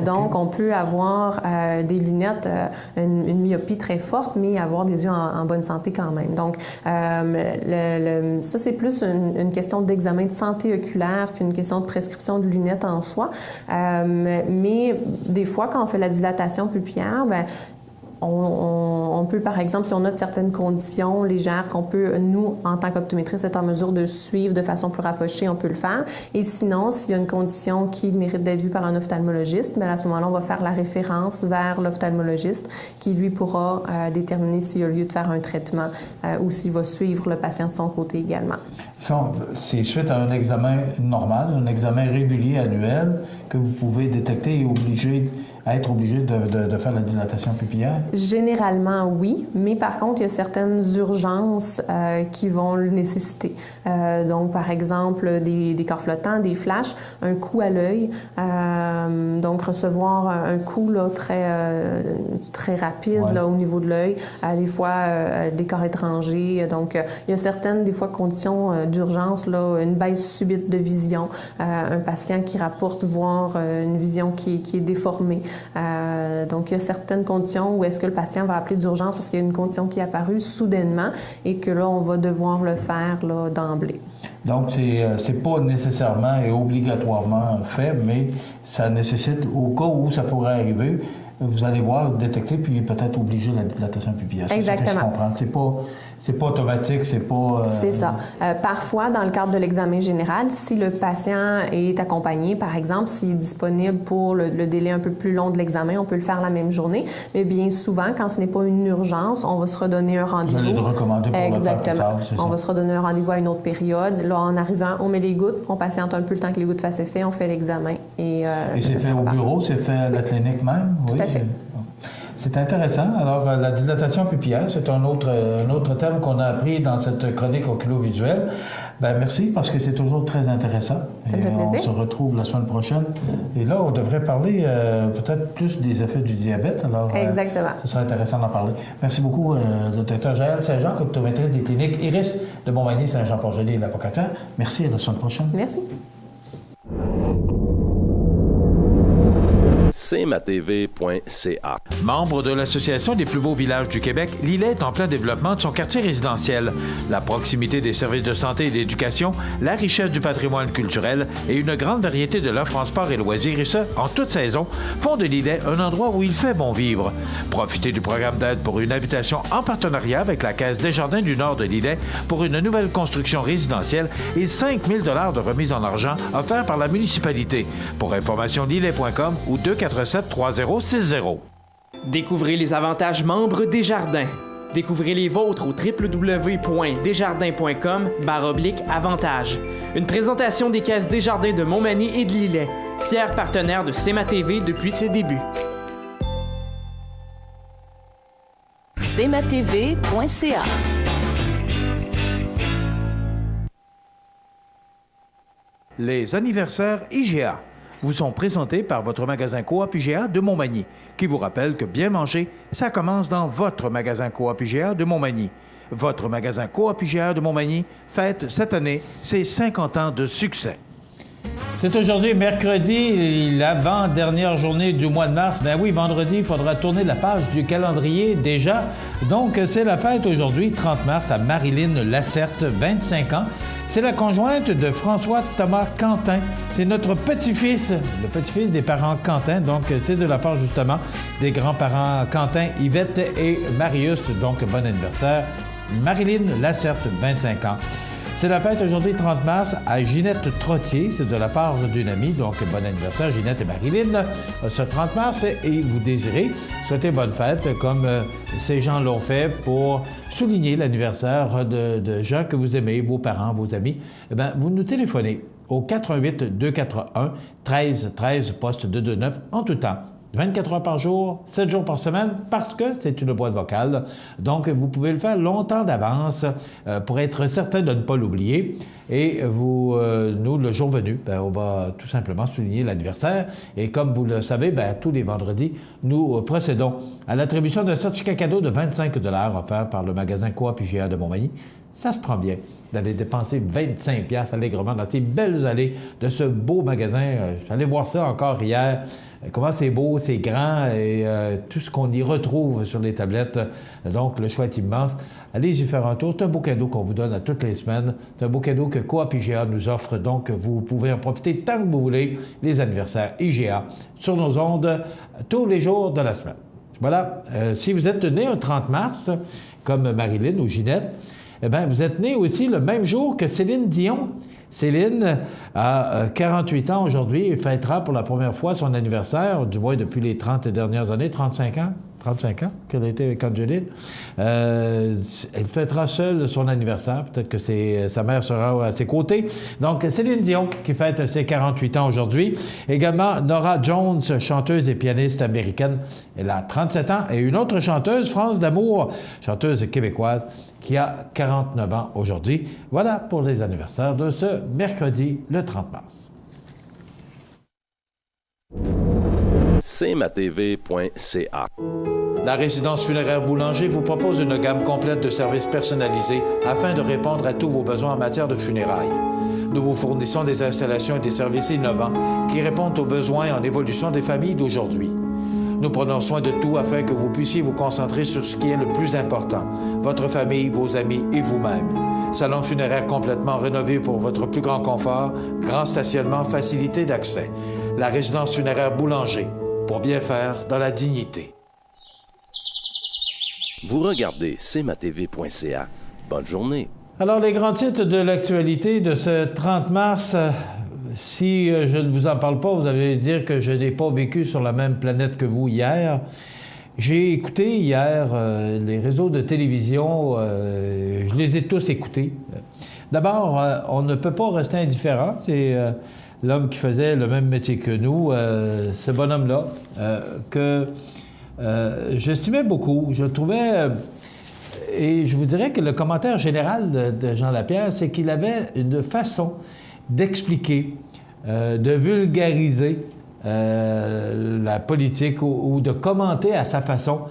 Donc, on peut avoir des lunettes, une myopie très forte, mais avoir des yeux en bonne santé quand même. Donc, ça, c'est plus une question d'examen de santé oculaire qu'une question de prescription de lunettes en soi. Mais des fois, quand on fait la dilatation pupillaire, bien, on peut, par exemple, si on note certaines conditions légères qu'on peut, nous, en tant qu'optométriste, être en mesure de suivre de façon plus rapprochée, on peut le faire. Et sinon, s'il y a une condition qui mérite d'être vue par un ophtalmologiste, bien, à ce moment-là, on va faire la référence vers l'ophtalmologiste qui, lui, pourra déterminer s'il y a lieu de faire un traitement ou s'il va suivre le patient de son côté également. C'est suite à un examen normal, un examen régulier annuel que vous pouvez détecter et être obligé de faire la dilatation pupillaire? Généralement, oui, mais par contre, il y a certaines urgences qui vont le nécessiter. Donc, par exemple, des corps flottants, des flashs, un coup à l'œil, donc recevoir un coup là, très rapide là, au niveau de l'œil, des fois des corps étrangers. Donc, il y a certaines, des fois, conditions d'urgence, là, une baisse subite de vision, un patient qui rapporte voir une vision qui est déformée. Donc, il y a certaines conditions où est-ce que le patient va appeler d'urgence parce qu'il y a une condition qui est apparue soudainement et que là, on va devoir le faire là, d'emblée. Donc, c'est pas nécessairement et obligatoirement fait, mais ça nécessite, au cas où ça pourrait arriver, vous allez voir, détecter, puis peut-être obliger la dilatation pupillaire. Exactement. C'est ça que je comprends. C'est pas automatique, c'est pas... C'est ça. Parfois, dans le cadre de l'examen général, si le patient est accompagné, par exemple, s'il est disponible pour le délai un peu plus long de l'examen, on peut le faire la même journée. Mais bien souvent, quand ce n'est pas une urgence, on va se redonner un rendez-vous. Vous allez le recommander pour le faire plus tard, c'est ça. On va se redonner un rendez-vous à une autre période. Là, en arrivant, on met les gouttes, on patiente un peu le temps que les gouttes fassent effet, on fait l'examen. Et c'est fait au bureau, c'est fait à la clinique même? Tout à fait. C'est intéressant. Alors, la dilatation pupillaire, c'est un autre thème qu'on a appris dans cette chronique oculovisuelle. Bien, merci, parce que c'est toujours très intéressant. Ça me fait plaisir. On se retrouve la semaine prochaine. Et là, on devrait parler peut-être plus des effets du diabète. Alors, exactement. Ce serait intéressant d'en parler. Merci beaucoup, le docteur Jaël Saint-Jean, optométriste des cliniques Iris de Montmagny, Saint-Jean-Port-Joli et la Pocatière. Merci, à la semaine prochaine. Merci. cmatv.ca. Membre de l'Association des plus beaux villages du Québec, Lillet est en plein développement de son quartier résidentiel. La proximité des services de santé et d'éducation, la richesse du patrimoine culturel et une grande variété de l'offre en sport et loisirs, et ce, en toute saison, font de Lillet un endroit où il fait bon vivre. Profitez du programme d'aide pour une habitation en partenariat avec la Caisse Desjardins du Nord de Lillet pour une nouvelle construction résidentielle et 5 000 $ de remise en argent offerts par la municipalité. Pour information, lillet.com ou 247-3060. Découvrez les avantages membres Desjardins. Découvrez les vôtres au www.desjardins.com/avantages. Une présentation des caisses Desjardins de Montmagny et de Lillet, fiers partenaires de CMA-TV depuis ses débuts. cmatv.ca. Les anniversaires IGA vous sont présentés par votre magasin Coop IGA de Montmagny, qui vous rappelle que bien manger, ça commence dans votre magasin Coop IGA de Montmagny. Votre magasin Coop IGA de Montmagny fête cette année ses 50 ans de succès. C'est aujourd'hui mercredi, l'avant-dernière journée du mois de mars. Ben oui, vendredi, il faudra tourner la page du calendrier déjà. Donc, c'est la fête aujourd'hui, 30 mars, à Marilyn Lacerte, 25 ans. C'est la conjointe de François Thomas Quentin. C'est notre petit-fils, le petit-fils des parents Quentin. Donc, c'est de la part, justement, des grands-parents Quentin, Yvette et Marius. Donc, bon anniversaire. Marilyn Lacerte, 25 ans. C'est la fête aujourd'hui, 30 mars, à Ginette Trottier. C'est de la part d'une amie. Donc, bon anniversaire, Ginette et Marilyn, ce 30 mars. Et vous désirez souhaiter bonne fête, comme ces gens l'ont fait pour souligner l'anniversaire de gens que vous aimez, vos parents, vos amis. Eh bien, vous nous téléphonez au 418-241-1313, poste 229, en tout temps. 24 heures par jour, 7 jours par semaine, parce que c'est une boîte vocale. Donc, vous pouvez le faire longtemps d'avance pour être certain de ne pas l'oublier. Et nous, le jour venu, on va tout simplement souligner l'anniversaire. Et comme vous le savez, tous les vendredis, nous procédons à l'attribution d'un certificat cadeau de 25 $ offert par le magasin Coop IGA de Montmagny. ça se prend bien d'aller dépenser 25$ allègrement dans ces belles allées de ce beau magasin. J'allais voir ça encore hier. Comment c'est beau, c'est grand et tout ce qu'on y retrouve sur les tablettes. Donc, le choix est immense. Allez-y faire un tour. C'est un beau cadeau qu'on vous donne à toutes les semaines. C'est un beau cadeau que Coop IGA nous offre. Donc, vous pouvez en profiter tant que vous voulez. Les anniversaires IGA sur nos ondes tous les jours de la semaine. Voilà. Si vous êtes né un 30 mars, comme Marilyn ou Ginette, eh bien, vous êtes né aussi le même jour que Céline Dion. Céline a 48 ans aujourd'hui et fêtera pour la première fois son anniversaire, du moins depuis les 30 dernières années, 35 ans qu'elle a été avec Angeline. Elle fêtera seule son anniversaire. Peut-être que sa mère sera à ses côtés. Donc, Céline Dion, qui fête ses 48 ans aujourd'hui. Également, Norah Jones, chanteuse et pianiste américaine. Elle a 37 ans. Et une autre chanteuse, France D'Amour, chanteuse québécoise, qui a 49 ans aujourd'hui. Voilà pour les anniversaires de ce mercredi, le 30 mars. cmatv.ca. La résidence funéraire Boulanger vous propose une gamme complète de services personnalisés afin de répondre à tous vos besoins en matière de funérailles. Nous vous fournissons des installations et des services innovants qui répondent aux besoins en évolution des familles d'aujourd'hui. Nous prenons soin de tout afin que vous puissiez vous concentrer sur ce qui est le plus important, votre famille, vos amis et vous-même. Salon funéraire complètement rénové pour votre plus grand confort, grand stationnement, facilité d'accès. La résidence funéraire Boulanger, pour bien faire dans la dignité. Vous regardez cmatv.ca. Bonne journée. Alors, les grands titres de l'actualité de ce 30 mars, si je ne vous en parle pas, vous allez dire que je n'ai pas vécu sur la même planète que vous hier. J'ai écouté hier les réseaux de télévision, je les ai tous écoutés. D'abord, on ne peut pas rester indifférent. C'est l'homme qui faisait le même métier que nous, ce bonhomme-là, que j'estimais beaucoup. Je trouvais, et je vous dirais que le commentaire général de Jean Lapierre, c'est qu'il avait une façon d'expliquer, de vulgariser la politique ou de commenter à sa façon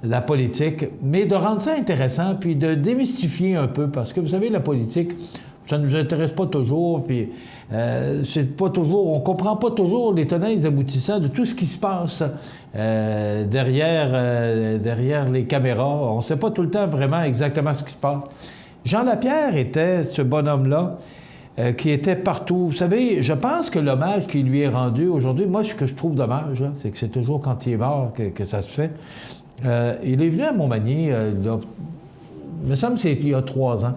la politique, mais de rendre ça intéressant, puis de démystifier un peu, parce que vous savez, la politique, ça ne nous intéresse pas toujours, puis c'est pas toujours, on comprend pas toujours les tenants et les aboutissants de tout ce qui se passe derrière les caméras. On ne sait pas tout le temps vraiment exactement ce qui se passe. Jean Lapierre était ce bonhomme-là qui était partout. Vous savez, je pense que l'hommage qui lui est rendu aujourd'hui, moi, ce que je trouve dommage, c'est que c'est toujours quand il est mort que ça se fait. Il est venu à Montmagny, il me semble que c'est il y a 3 ans.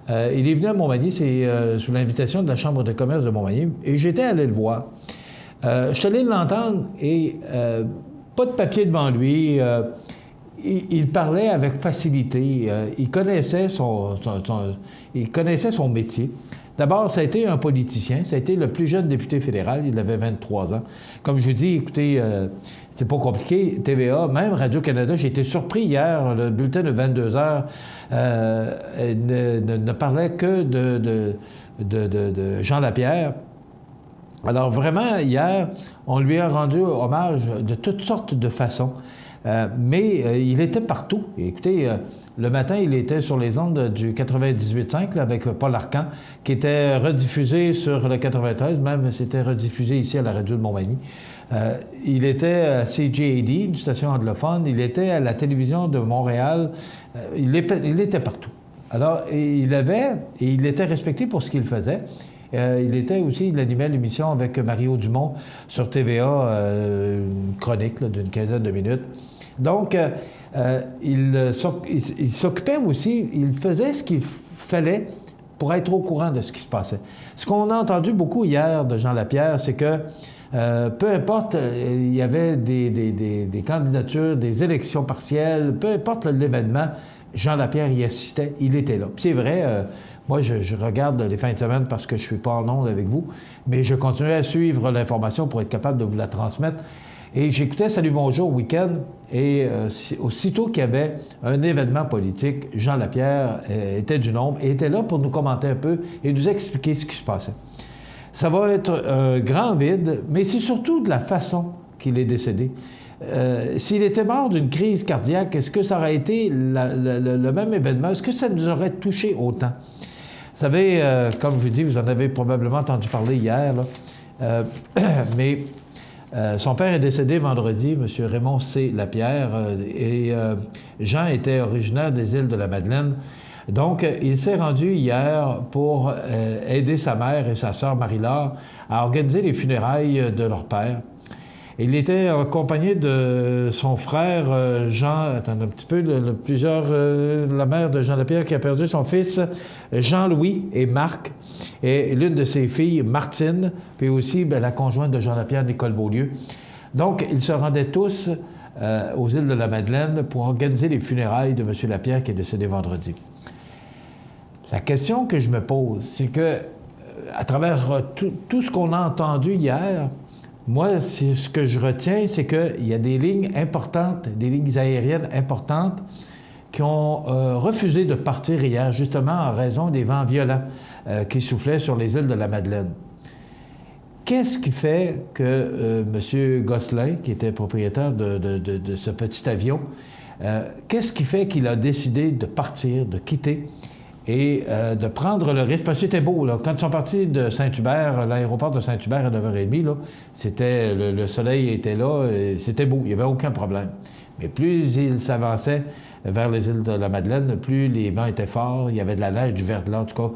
Il est venu à Montmagny, c'est sous l'invitation de la Chambre de commerce de Montmagny, et j'étais allé le voir. Je suis allé l'entendre et pas de papier devant lui. Il parlait avec facilité. Il connaissait son métier. D'abord, ça a été un politicien. Ça a été le plus jeune député fédéral. Il avait 23 ans. Comme je vous dis, écoutez, c'est pas compliqué. TVA, même Radio-Canada, j'ai été surpris hier. Le bulletin de 22 heures ne parlait que de Jean Lapierre. Alors vraiment, hier, on lui a rendu hommage de toutes sortes de façons. Mais il était partout. Écoutez, le matin, il était sur les ondes du 98.5 avec Paul Arcan, qui était rediffusé sur le 93, même c'était rediffusé ici à la radio de Montmagny. Il était à CJAD, une station anglophone. Il était à la télévision de Montréal. Il était partout. Alors, il était respecté pour ce qu'il faisait. Il animait l'émission avec Mario Dumont sur TVA, une chronique d'une quinzaine de minutes. Donc, il s'occupait aussi, il faisait ce qu'il fallait pour être au courant de ce qui se passait. Ce qu'on a entendu beaucoup hier de Jean Lapierre, c'est que peu importe, il y avait des candidatures, des élections partielles, peu importe l'événement, Jean Lapierre y assistait, il était là. Puis c'est vrai, moi, je regarde les fins de semaine parce que je ne suis pas en onde avec vous, mais je continuais à suivre l'information pour être capable de vous la transmettre. Et j'écoutais Salut Bonjour Week-end, et aussitôt qu'il y avait un événement politique, Jean Lapierre était du nombre et était là pour nous commenter un peu et nous expliquer ce qui se passait. Ça va être un grand vide, mais c'est surtout de la façon qu'il est décédé. s'il était mort d'une crise cardiaque, est-ce que ça aurait été le même événement? Est-ce que ça nous aurait touché autant? Vous savez, comme je vous dis, vous en avez probablement entendu parler hier, là. Mais son père est décédé vendredi, M. Raymond C. Lapierre, et Jean était originaire des îles de la Madeleine. Donc, il s'est rendu hier pour aider sa mère et sa sœur Marie-Laure à organiser les funérailles de leur père. Il était accompagné de son frère Jean, attendez un petit peu, la mère de Jean Lapierre qui a perdu son fils Jean-Louis et Marc, et l'une de ses filles, Martine, puis aussi la conjointe de Jean Lapierre, Nicole Beaulieu. Donc, ils se rendaient tous aux îles de la Madeleine pour organiser les funérailles de M. Lapierre qui est décédé vendredi. La question que je me pose, c'est que, à travers tout ce qu'on a entendu hier, moi, ce que je retiens, c'est qu'il y a des lignes importantes, des lignes aériennes importantes qui ont refusé de partir hier, justement en raison des vents violents qui soufflaient sur les îles de la Madeleine. Qu'est-ce qui fait que M. Gosselin, qui était propriétaire de ce petit avion, qu'est-ce qui fait qu'il a décidé de partir, de quitter et de prendre le risque? Parce que c'était beau, là. Quand ils sont partis de Saint-Hubert, l'aéroport de Saint-Hubert à 9h30, là, c'était, le soleil était là, c'était beau, il n'y avait aucun problème. Mais plus ils s'avançaient vers les îles de la Madeleine, plus les vents étaient forts, il y avait de la neige, du verglas, en tout cas.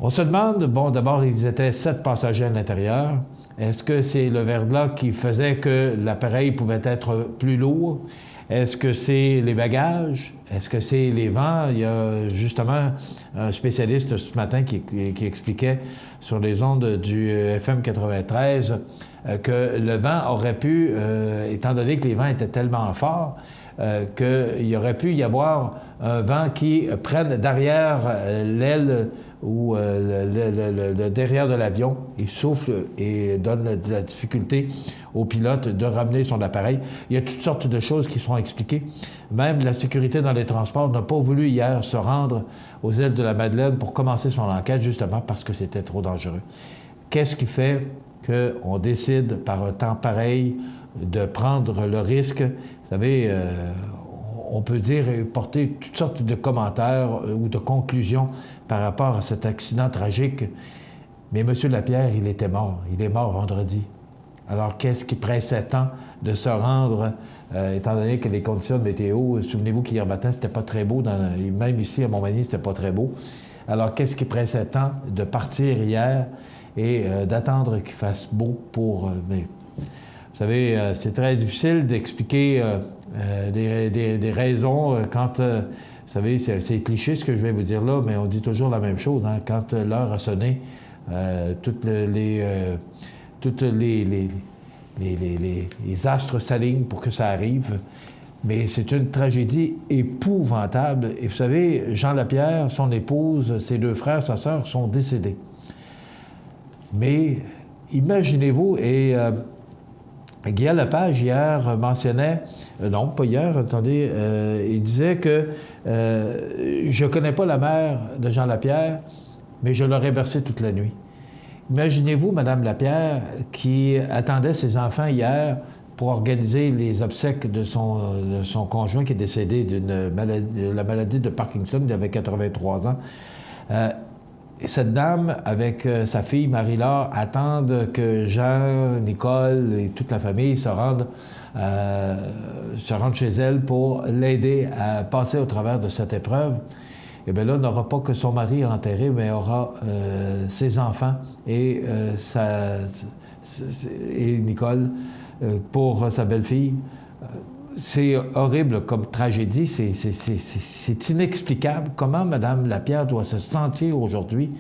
On se demande, bon, d'abord, ils étaient 7 passagers à l'intérieur. Est-ce que c'est le verglas qui faisait que l'appareil pouvait être plus lourd? Est-ce que c'est les bagages? Est-ce que c'est les vents? Il y a justement un spécialiste ce matin qui expliquait sur les ondes du FM 93 que le vent aurait pu, étant donné que les vents étaient tellement forts, qu'il aurait pu y avoir un vent qui prenne derrière l'aile ou le derrière de l'avion, il souffle et donne de la difficulté au pilote de ramener son appareil. Il y a toutes sortes de choses qui sont expliquées. Même la sécurité dans les transports n'a pas voulu hier se rendre aux îles de la Madeleine pour commencer son enquête, justement parce que c'était trop dangereux. Qu'est-ce qui fait qu'on décide par un temps pareil de prendre le risque? Vous savez, on peut dire et porter toutes sortes de commentaires ou de conclusions par rapport à cet accident tragique. Mais M. Lapierre, il était mort. Il est mort vendredi. Alors, qu'est-ce qui pressait tant de se rendre, étant donné que les conditions de météo, souvenez-vous qu'hier matin, c'était pas très beau, même ici à Montmagny, c'était pas très beau. Alors, qu'est-ce qui pressait tant de partir hier et d'attendre qu'il fasse beau pour... mais, vous savez, c'est très difficile d'expliquer des raisons quand... vous savez, c'est cliché ce que je vais vous dire là, mais on dit toujours la même chose. Hein? Quand l'heure a sonné, toutes les astres s'alignent pour que ça arrive. Mais c'est une tragédie épouvantable. Et vous savez, Jean Lapierre, son épouse, ses 2 frères, sa sœur sont décédés. Mais imaginez-vous, et Guillaume Lepage, hier, mentionnait... non, pas hier, attendez, il disait que je ne connais pas la mère de Jean Lapierre, mais je l'aurais bercée toute la nuit. Imaginez-vous, Mme Lapierre, qui attendait ses enfants hier pour organiser les obsèques de son conjoint qui est décédé de la maladie de Parkinson, il avait 83 ans. Cette dame, avec sa fille Marie-Laure, attendent que Jean, Nicole et toute la famille se rendent chez elle pour l'aider à passer au travers de cette épreuve. Et bien là, n'aura pas que son mari enterré, mais aura ses enfants et Nicole pour sa belle-fille. C'est horrible comme tragédie, c'est inexplicable. Comment Mme Lapierre doit se sentir aujourd'hui?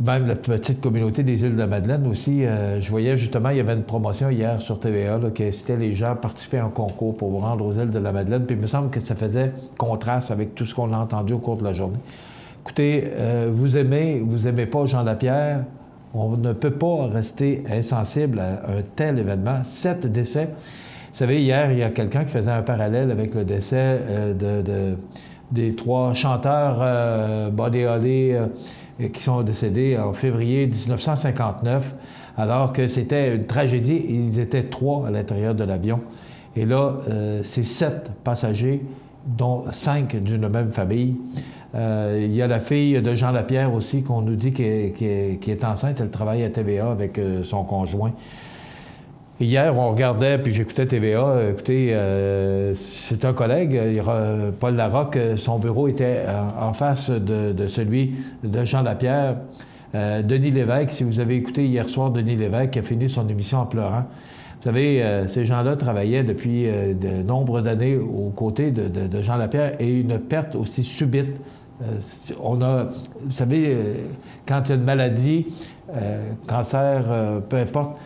Même la petite communauté des îles de la Madeleine aussi, je voyais justement, il y avait une promotion hier sur TVA là, qui incitait les gens à participer en concours pour vous rendre aux îles de la Madeleine, puis il me semble que ça faisait contraste avec tout ce qu'on a entendu au cours de la journée. Écoutez, vous aimez pas Jean Lapierre, on ne peut pas rester insensible à un tel événement. 7 décès. Vous savez, hier, il y a quelqu'un qui faisait un parallèle avec le décès des 3 chanteurs Buddy Holly qui sont décédés en février 1959 alors que c'était une tragédie. Ils étaient 3 à l'intérieur de l'avion. Et là, c'est 7 passagers, dont 5 d'une même famille. Il y a la fille de Jean Lapierre aussi, qu'on nous dit qui est enceinte. Elle travaille à TVA avec son conjoint. Hier, on regardait, puis j'écoutais TVA. Écoutez, c'est un collègue, Paul Larocque. Son bureau était en face de celui de Jean Lapierre. Denis Lévesque, si vous avez écouté hier soir Denis Lévesque, qui a fini son émission en pleurant. Vous savez, ces gens-là travaillaient depuis de nombreux d'années aux côtés de Jean Lapierre, et une perte aussi subite. Vous savez, quand il y a une maladie, cancer, peu importe,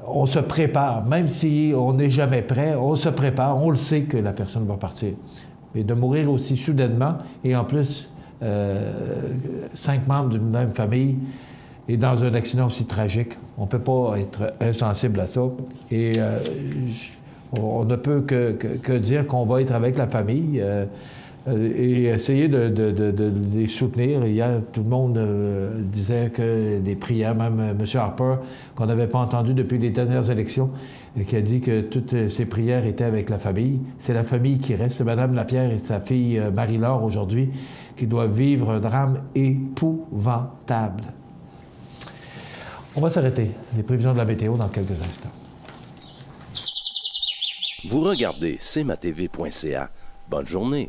on se prépare. Même si on n'est jamais prêt, on se prépare, on le sait que la personne va partir. Mais de mourir aussi soudainement, et en plus, 5 membres d'une même famille, et dans un accident aussi tragique, on ne peut pas être insensible à ça. Et on ne peut que dire qu'on va être avec la famille et essayer de les soutenir. Hier, tout le monde disait que les prières, même M. Harper, qu'on n'avait pas entendu depuis les dernières élections, qui a dit que toutes ses prières étaient avec la famille. C'est la famille qui reste. C'est Mme Lapierre et sa fille Marie-Laure, aujourd'hui, qui doivent vivre un drame épouvantable. On va s'arrêter. Les prévisions de la météo dans quelques instants. Vous regardez cmatv.ca. Bonne journée.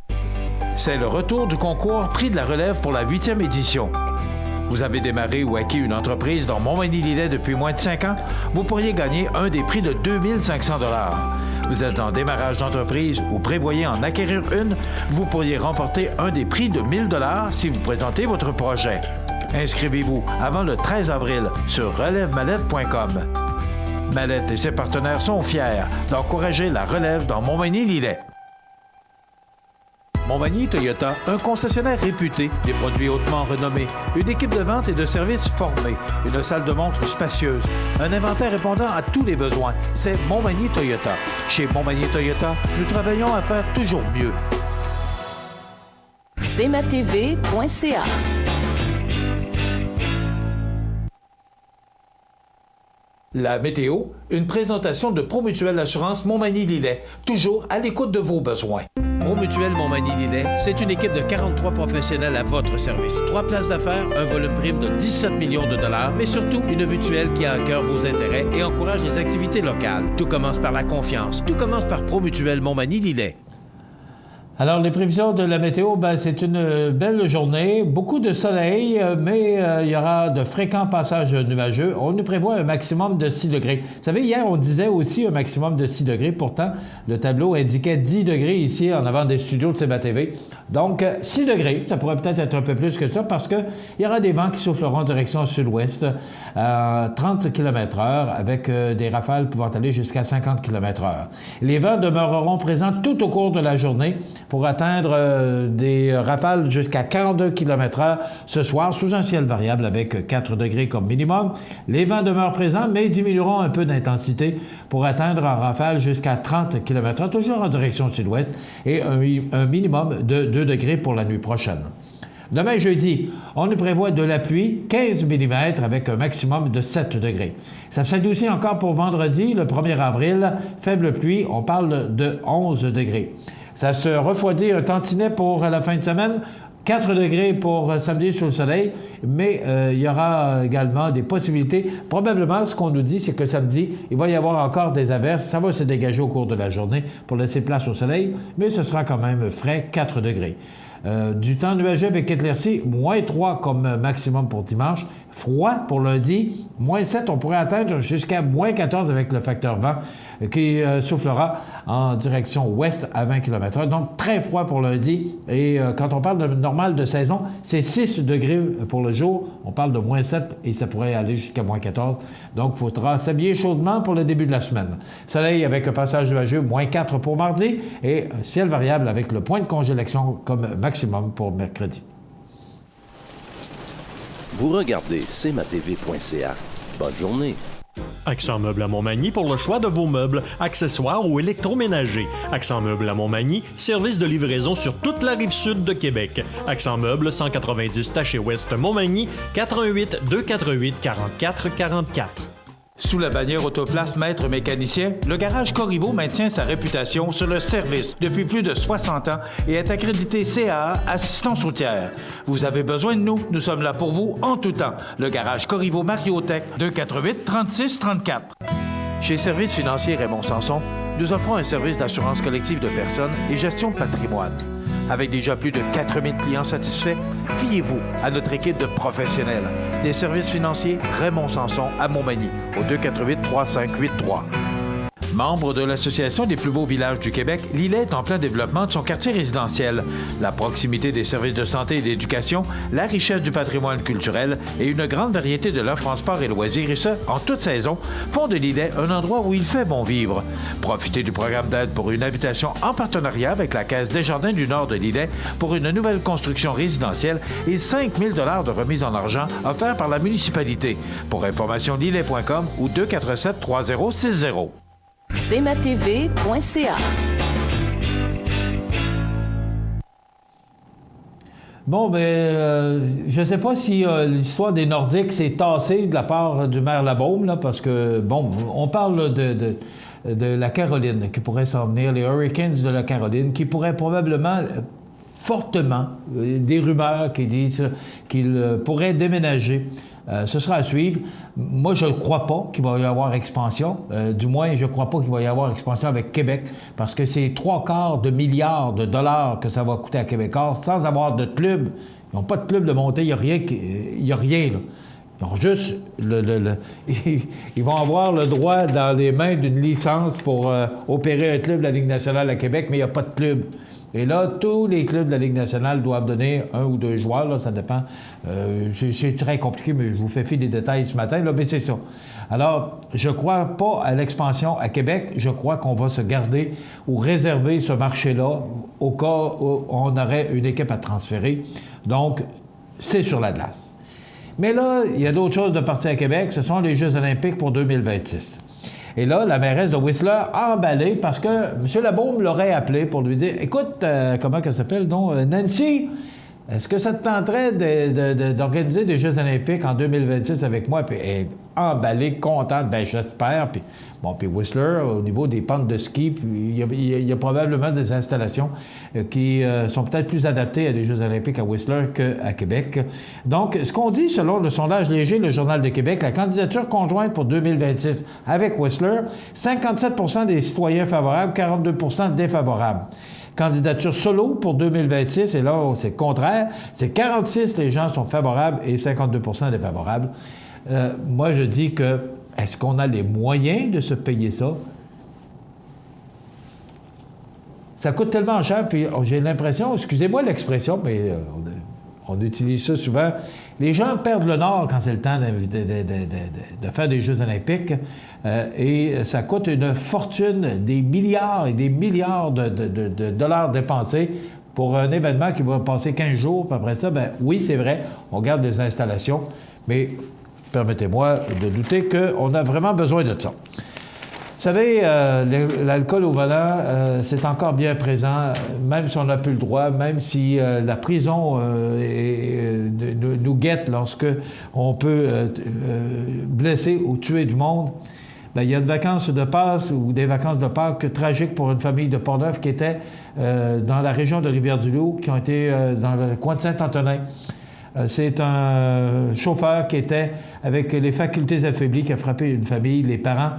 C'est le retour du concours Prix de la relève pour la 8e édition. Vous avez démarré ou acquis une entreprise dans Montmagny-Lillet depuis moins de 5 ans? Vous pourriez gagner un des prix de 2500 $. Vous êtes en démarrage d'entreprise ou prévoyez en acquérir une? Vous pourriez remporter un des prix de 1000 $ si vous présentez votre projet. Inscrivez-vous avant le 13 avril sur relèvemallette.com. Mallette et ses partenaires sont fiers d'encourager la relève dans Montmagny-Lillet. Montmagny Toyota, un concessionnaire réputé, des produits hautement renommés, une équipe de vente et de services formée, une salle de montre spacieuse, un inventaire répondant à tous les besoins. C'est Montmagny Toyota. Chez Montmagny Toyota, nous travaillons à faire toujours mieux. cmatv.ca. La météo, une présentation de Promutuelle Assurance Montmagny-Lillet, toujours à l'écoute de vos besoins. Promutuelle Montmagny-Lillet, c'est une équipe de 43 professionnels à votre service. 3 places d'affaires, un volume prime de 17 millions de $, mais surtout une mutuelle qui a à cœur vos intérêts et encourage les activités locales. Tout commence par la confiance. Tout commence par Promutuelle Montmagny-Lillet. Alors, les prévisions de la météo, c'est une belle journée, beaucoup de soleil, mais il y aura de fréquents passages nuageux. On nous prévoit un maximum de 6 degrés. Vous savez, hier, on disait aussi un maximum de 6 degrés. Pourtant, le tableau indiquait 10 degrés ici, en avant des studios de CMA-TV. Donc, 6 degrés, ça pourrait peut-être être un peu plus que ça, parce qu'il y aura des vents qui souffleront en direction sud-ouest à 30 km/h, avec des rafales pouvant aller jusqu'à 50 km/h. Les vents demeureront présents tout au cours de la journée, pour atteindre des rafales jusqu'à 42 km/h ce soir, sous un ciel variable avec 4 degrés comme minimum. Les vents demeurent présents, mais diminueront un peu d'intensité pour atteindre en rafale jusqu'à 30 km/h, toujours en direction sud-ouest, et un minimum de 2 degrés pour la nuit prochaine. Demain, jeudi, on nous prévoit de la pluie, 15 mm avec un maximum de 7 degrés. Ça s'adoucit encore pour vendredi, le 1er avril. Faible pluie, on parle de 11 degrés. Ça se refroidit un tantinet pour la fin de semaine. 4 degrés pour samedi sous le soleil, mais il y aura également des possibilités. Probablement, ce qu'on nous dit, c'est que samedi, il va y avoir encore des averses. Ça va se dégager au cours de la journée pour laisser place au soleil, mais ce sera quand même frais, 4 degrés. Du temps nuageux avec éclaircie, moins 3 comme maximum pour dimanche. Froid pour lundi, moins 7. On pourrait atteindre jusqu'à moins 14 avec le facteur vent qui soufflera en direction ouest à 20 km/h. Donc, très froid pour lundi. Et quand on parle de normal de saison, c'est 6 degrés pour le jour. On parle de moins 7 et ça pourrait aller jusqu'à moins 14. Donc, il faudra s'habiller chaudement pour le début de la semaine. Soleil avec un passage nuageux, moins 4 pour mardi. Et ciel variable avec le point de congélation comme maximum pour mercredi. Vous regardez cmatv.ca. Bonne journée. Accent Meubles à Montmagny pour le choix de vos meubles, accessoires ou électroménagers. Accent Meubles à Montmagny, service de livraison sur toute la rive sud de Québec. Accent Meubles, 190 Taché Ouest Montmagny, 88 248 44 44. Sous la bannière Autoplace Maître Mécanicien, le garage Corriveau maintient sa réputation sur le service depuis plus de 60 ans et est accrédité CAA Assistance routière. Vous avez besoin de nous, nous sommes là pour vous en tout temps. Le garage Corriveau Mariotech, 248-3634. Chez Services financiers Raymond Sanson, nous offrons un service d'assurance collective de personnes et gestion de patrimoine. Avec déjà plus de 4000 clients satisfaits, fiez-vous à notre équipe de professionnels. Des services financiers Raymond Sanson à Montmagny, au 248-3583. Membre de l'Association des plus beaux villages du Québec, Lillet est en plein développement de son quartier résidentiel. La proximité des services de santé et d'éducation, la richesse du patrimoine culturel et une grande variété de l'offre en sport et loisirs, et ce, en toute saison, font de Lillet un endroit où il fait bon vivre. Profitez du programme d'aide pour une habitation en partenariat avec la Caisse Desjardins du Nord de Lillet pour une nouvelle construction résidentielle et 5 000 $ de remise en argent offerts par la municipalité. Pour information, lillet.com ou 247-3060. cmatv.ca. Bon, je ne sais pas si l'histoire des Nordiques s'est tassée de la part du maire Labaume, là, parce que, bon, on parle de la Caroline qui pourrait s'en venir, les Hurricanes de la Caroline, qui pourraient probablement, fortement, des rumeurs qui disent qu'ils pourraient déménager. Ce sera à suivre. Moi, je ne crois pas qu'il va y avoir expansion. Du moins, je ne crois pas qu'il va y avoir expansion avec Québec, parce que c'est 3/4 milliards de dollars que ça va coûter à Québécois, sans avoir de club. Ils n'ont pas de club de montée, il n'y a rien. Là. Ils ont juste ils vont avoir le droit dans les mains d'une licence pour opérer un club de la Ligue nationale à Québec, mais il n'y a pas de club. Et là, tous les clubs de la Ligue nationale doivent donner 1 ou 2 joueurs, là, ça dépend. C'est très compliqué, mais je vous fais fi des détails ce matin, là, mais c'est ça. Alors, je ne crois pas à l'expansion à Québec. Je crois qu'on va se garder ou réserver ce marché-là au cas où on aurait une équipe à transférer. Donc, c'est sur la glace. Mais là, il y a d'autres choses de partir à Québec. Ce sont les Jeux olympiques pour 2026. Et là, la mairesse de Whistler a emballé parce que M. Labaume l'aurait appelé pour lui dire « Écoute, comment elle s'appelle, donc? Nancy, est-ce que ça te tenterait d'organiser des Jeux olympiques en 2026 avec moi? » Puis elle est emballée, contente. Bien, j'espère. Puis, bon, puis Whistler, au niveau des pentes de ski, il y a probablement des installations qui sont peut-être plus adaptées à des Jeux olympiques à Whistler qu'à Québec. Donc, ce qu'on dit, selon le sondage léger, le Journal de Québec, la candidature conjointe pour 2026 avec Whistler, 57 % des citoyens favorables, 42 % défavorables. Candidature solo pour 2026, et là, c'est le contraire. C'est 46 les gens sont favorables et 52 % défavorables. Moi, je dis que, est-ce qu'on a les moyens de se payer ça? Ça coûte tellement cher, puis j'ai l'impression, excusez-moi l'expression, mais on utilise ça souvent, les gens perdent le nord quand c'est le temps de faire des Jeux olympiques, et ça coûte une fortune, des milliards et des milliards de dollars dépensés pour un événement qui va passer 15 jours, puis après ça, bien, oui, c'est vrai, on garde les installations, mais permettez-moi de douter qu'on a vraiment besoin de ça. Vous savez, l'alcool au volant, c'est encore bien présent, même si on n'a plus le droit, même si la prison nous guette lorsque on peut blesser ou tuer du monde. Bien, il y a des vacances de Pâques ou des vacances de Pâques tragiques pour une famille de Portneuf qui était dans la région de Rivière-du-Loup, qui ont été dans le coin de Saint-Antonin. C'est un chauffeur qui était avec les facultés affaiblies qui a frappé une famille. Les parents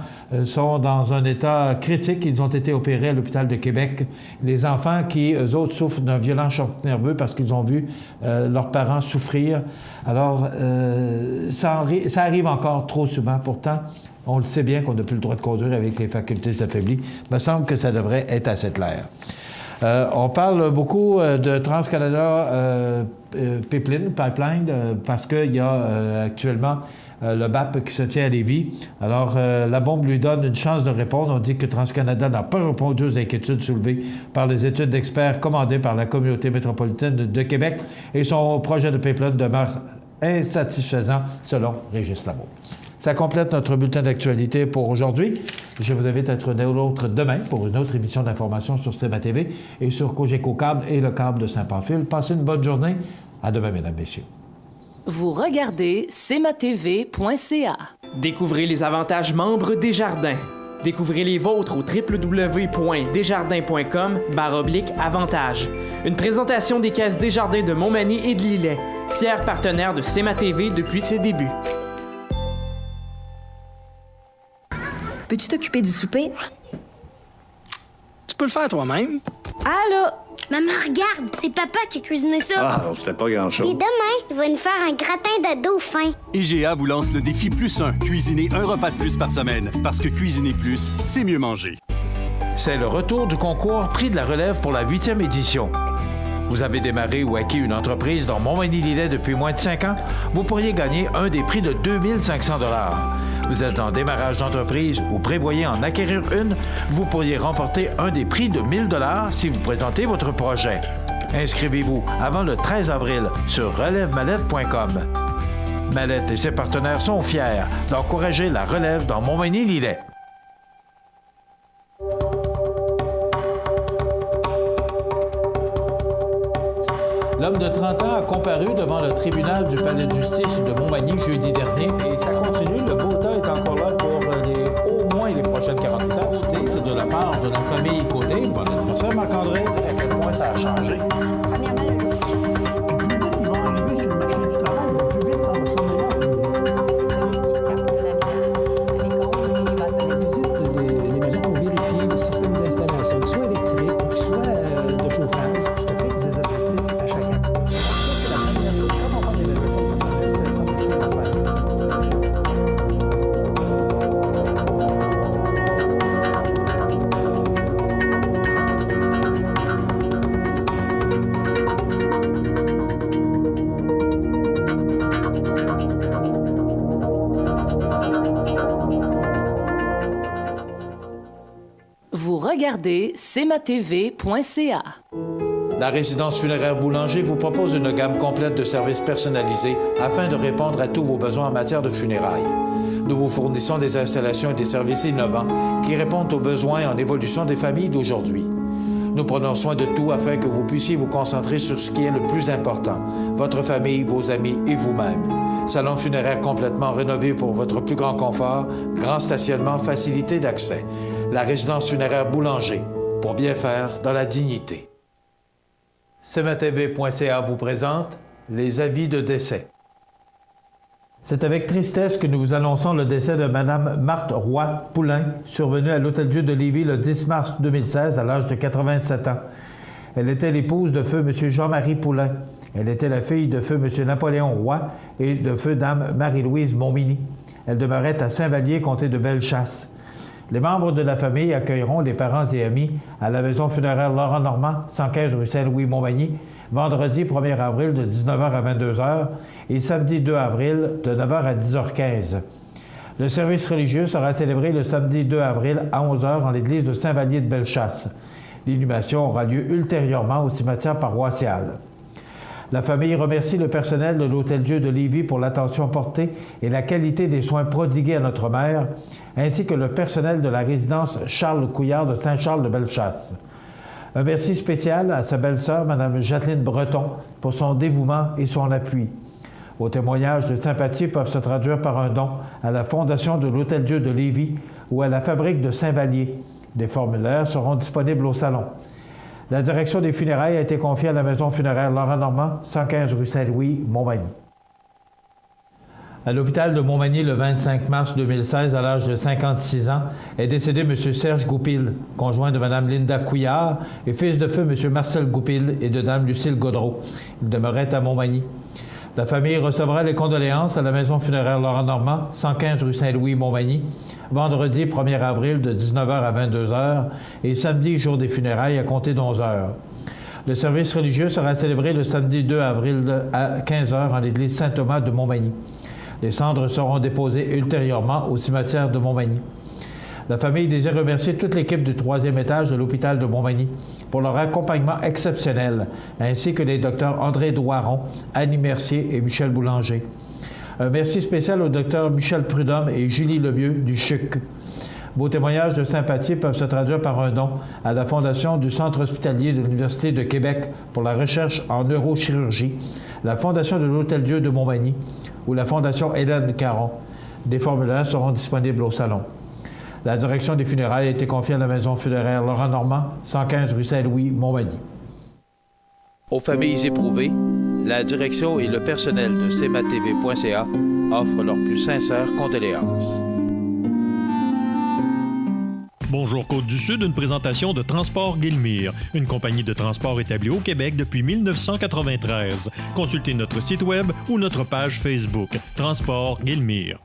sont dans un état critique. Ils ont été opérés à l'hôpital de Québec. Les enfants qui, eux autres, souffrent d'un violent choc nerveux parce qu'ils ont vu leurs parents souffrir. Alors, ça arrive encore trop souvent. Pourtant, on le sait bien qu'on n'a plus le droit de conduire avec les facultés affaiblies. Il me semble que ça devrait être assez clair. On parle beaucoup de TransCanada Pipeline, parce qu'il y a actuellement le BAP qui se tient à Lévis. Alors, la bombe lui donne une chance de répondre. On dit que TransCanada n'a pas répondu aux inquiétudes soulevées par les études d'experts commandées par la communauté métropolitaine de Québec et son projet de pipeline demeure insatisfaisant, selon Régis Labaume. Ça complète notre bulletin d'actualité pour aujourd'hui. Je vous invite à être l'autre demain pour une autre émission d'information sur CMA-TV et sur Cogeco Câble et le câble de Saint-Pamphile. Passez une bonne journée. À demain, mesdames, messieurs. Vous regardez cmatv.ca. Découvrez les avantages membres Desjardins. Découvrez les vôtres au www.desjardins.com/avantages. Une présentation des caisses Desjardins de Montmagny et de Lillet, fiers partenaires de CMA-TV depuis ses débuts. Peux-tu t'occuper du souper? Tu peux le faire toi-même. Allô? Maman, regarde, c'est papa qui a cuisiné ça. Ah, c'était pas grand-chose. Et demain, il va nous faire un gratin de dauphin. IGA vous lance le défi +1. Cuisiner un repas de plus par semaine. Parce que cuisiner plus, c'est mieux manger. C'est le retour du concours Prix de la relève pour la 8e édition. Vous avez démarré ou acquis une entreprise dans Montmagny-Lillet depuis moins de 5 ans? Vous pourriez gagner un des prix de 2500 $. Vous êtes en démarrage d'entreprise ou prévoyez en acquérir une? Vous pourriez remporter un des prix de 1000 $ si vous présentez votre projet. Inscrivez-vous avant le 13 avril sur relèvemallette.com. Mallette et ses partenaires sont fiers d'encourager la relève dans Montmagny-Lillet. L'homme de 30 ans a comparu devant le tribunal du palais de justice de Montmagny jeudi dernier et ça continue. Le beau temps est encore là pour au moins les prochaines 48 heures. Côté, c'est de la part de la famille Côté. Bon anniversaire, Marc-André. À quel point ça a changé? Vous regardez cmatv.ca. La résidence funéraire Boulanger vous propose une gamme complète de services personnalisés afin de répondre à tous vos besoins en matière de funérailles. Nous vous fournissons des installations et des services innovants qui répondent aux besoins en évolution des familles d'aujourd'hui. Nous prenons soin de tout afin que vous puissiez vous concentrer sur ce qui est le plus important, votre famille, vos amis et vous-même. Salon funéraire complètement rénové pour votre plus grand confort, grand stationnement, facilité d'accès. La résidence funéraire Boulanger, pour bien faire dans la dignité. CMATV.ca vous présente les avis de décès. C'est avec tristesse que nous vous annonçons le décès de Mme Marthe Roy-Poulain, survenue à l'Hôtel-Dieu de Lévis le 10 mars 2016 à l'âge de 87 ans. Elle était l'épouse de feu M. Jean-Marie Poulain. Elle était la fille de feu M. Napoléon Roy et de feu Dame Marie-Louise Montminy. Elle demeurait à Saint-Vallier, comté de Bellechasse. Les membres de la famille accueilleront les parents et amis à la maison funéraire Laurent Normand, 115 rue Saint-Louis-Montmagny, vendredi 1er avril de 19h à 22h et samedi 2 avril de 9h à 10h15. Le service religieux sera célébré le samedi 2 avril à 11h en l'église de Saint-Vallier de Bellechasse. L'inhumation aura lieu ultérieurement au cimetière paroissial. La famille remercie le personnel de l'Hôtel-Dieu de Lévis pour l'attention portée et la qualité des soins prodigués à notre mère, ainsi que le personnel de la résidence Charles Couillard de Saint-Charles de Bellechasse. Un merci spécial à sa belle-sœur, Mme Jacqueline Breton, pour son dévouement et son appui. Vos témoignages de sympathie peuvent se traduire par un don à la Fondation de l'Hôtel-Dieu de Lévis ou à la Fabrique de Saint-Vallier. Des formulaires seront disponibles au salon. La direction des funérailles a été confiée à la maison funéraire Laurent Normand, 115 rue Saint-Louis, Montmagny. À l'hôpital de Montmagny, le 25 mars 2016, à l'âge de 56 ans, est décédé M. Serge Goupil, conjoint de Mme Linda Couillard et fils de feu M. Marcel Goupil et de Mme Lucille Gaudreau. Il demeurait à Montmagny. La famille recevra les condoléances à la maison funéraire Laurent Normand, 115 rue Saint-Louis, Montmagny, vendredi 1er avril de 19h à 22h et samedi, jour des funérailles, à compter d'11h. Le service religieux sera célébré le samedi 2 avril à 15h en l'église Saint-Thomas de Montmagny. Les cendres seront déposées ultérieurement au cimetière de Montmagny. La famille désire remercier toute l'équipe du 3e étage de l'hôpital de Montmagny pour leur accompagnement exceptionnel, ainsi que les docteurs André Doiron, Annie Mercier et Michel Boulanger. Un merci spécial aux docteurs Michel Prudhomme et Julie Lemieux du CHUC. Vos témoignages de sympathie peuvent se traduire par un don à la Fondation du Centre hospitalier de l'Université de Québec pour la recherche en neurochirurgie, la Fondation de l'Hôtel-Dieu de Montmagny ou la Fondation Hélène Caron. Des formulaires seront disponibles au salon. La direction des funérailles a été confiée à la maison funéraire Laurent Normand, 115 rue Saint-Louis, Montmagny. Aux familles éprouvées, la direction et le personnel de cmatv.ca offrent leurs plus sincères condoléances. Bonjour Côte-du-Sud, une présentation de Transport Guillemire, une compagnie de transport établie au Québec depuis 1993. Consultez notre site web ou notre page Facebook, Transport Guillemire.